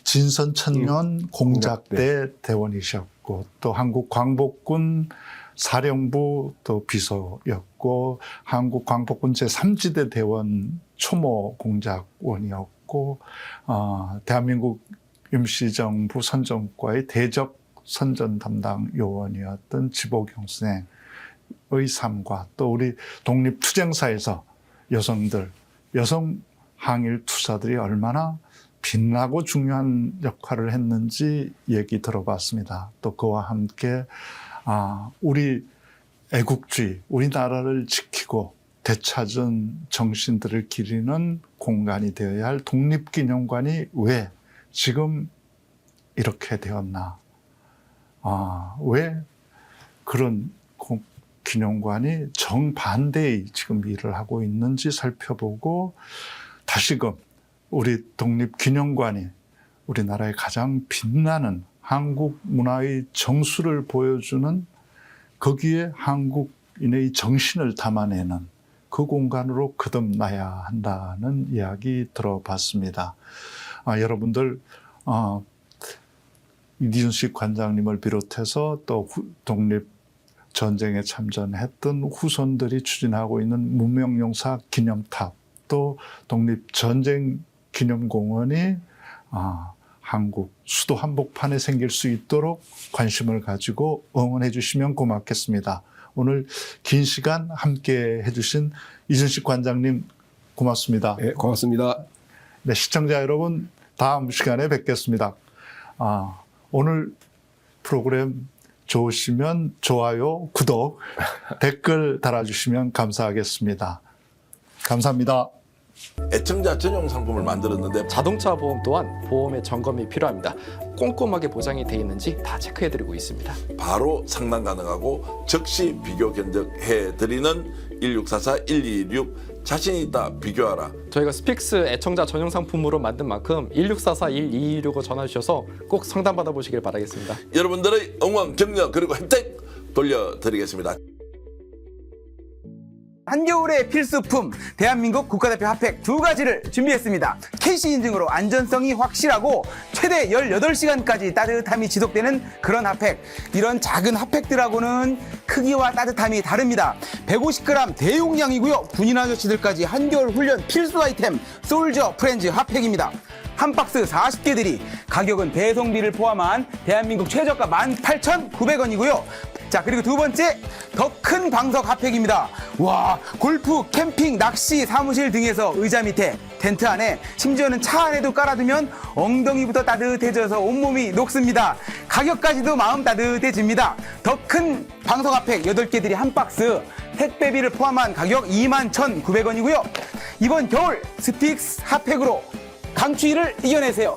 진선 청년 공작대 대원이셨고 또 한국 광복군 사령부 또 비서였고 한국 광복군 제3지대 대원 초모 공작원이었고 대한민국 임시정부 선전과의 대적 선전 담당 요원이었던 지복영 선생의 삶과 또 우리 독립투쟁사에서 여성들, 여성 항일 투사들이 얼마나 빛나고 중요한 역할을 했는지 얘기 들어봤습니다. 또 그와 함께 우리 애국주의, 우리나라를 지키고 되찾은 정신들을 기리는 공간이 되어야 할 독립기념관이 왜 지금 이렇게 되었나? 왜 그런 기념관이 정반대의 지금 일을 하고 있는지 살펴보고 다시금 우리 독립기념관이 우리나라의 가장 빛나는 한국 문화의 정수를 보여주는 거기에 한국인의 정신을 담아내는 그 공간으로 거듭나야 한다는 이야기 들어봤습니다. 여러분들 이준식 관장님을 비롯해서 또 독립전쟁에 참전했던 후손들이 추진하고 있는 무명용사 기념탑 또 독립전쟁 기념공원이 한국 수도 한복판에 생길 수 있도록 관심을 가지고 응원해 주시면 고맙겠습니다. 오늘 긴 시간 함께 해주신 이준식 관장님 고맙습니다. 네, 고맙습니다. 네, 시청자 여러분 다음 시간에 뵙겠습니다. 오늘 프로그램 좋으시면 좋아요, 구독, 댓글 달아주시면 감사하겠습니다. 감사합니다. 애청자 전용 상품을 만들었는데 자동차 보험 또한 보험의 점검이 필요합니다. 꼼꼼하게 보장이 돼 있는지 다 체크해드리고 있습니다. 바로 상담 가능하고 즉시 비교 견적해드리는 1644-1226 자신 있다 비교하라. 저희가 스픽스 애청자 전용 상품으로 만든 만큼 1644-1226을 전화주셔서 꼭 상담받아 보시길 바라겠습니다. 여러분들의 응원, 격려 그리고 혜택 돌려드리겠습니다. 한겨울의 필수품 대한민국 국가대표 핫팩 2가지를 준비했습니다. 캐시 인증으로 안전성이 확실하고 최대 18시간까지 따뜻함이 지속되는 그런 핫팩. 이런 작은 핫팩들하고는 크기와 따뜻함이 다릅니다. 150g 대용량이고요. 군인 아저씨들까지 한겨울 훈련 필수 아이템 솔저 프렌즈 핫팩입니다. 한 박스 40개들이 가격은 배송비를 포함한 대한민국 최저가 18,900원이고요. 자, 그리고 두 번째, 더 큰 방석 핫팩입니다. 와, 골프, 캠핑, 낚시, 사무실 등에서 의자 밑에, 텐트 안에, 심지어는 차 안에도 깔아두면 엉덩이부터 따뜻해져서 온몸이 녹습니다. 가격까지도 마음 따뜻해집니다. 더 큰 방석 핫팩 8개들이 한 박스, 택배비를 포함한 가격 21,900원이고요. 이번 겨울 스픽스 핫팩으로 강추위를 이겨내세요.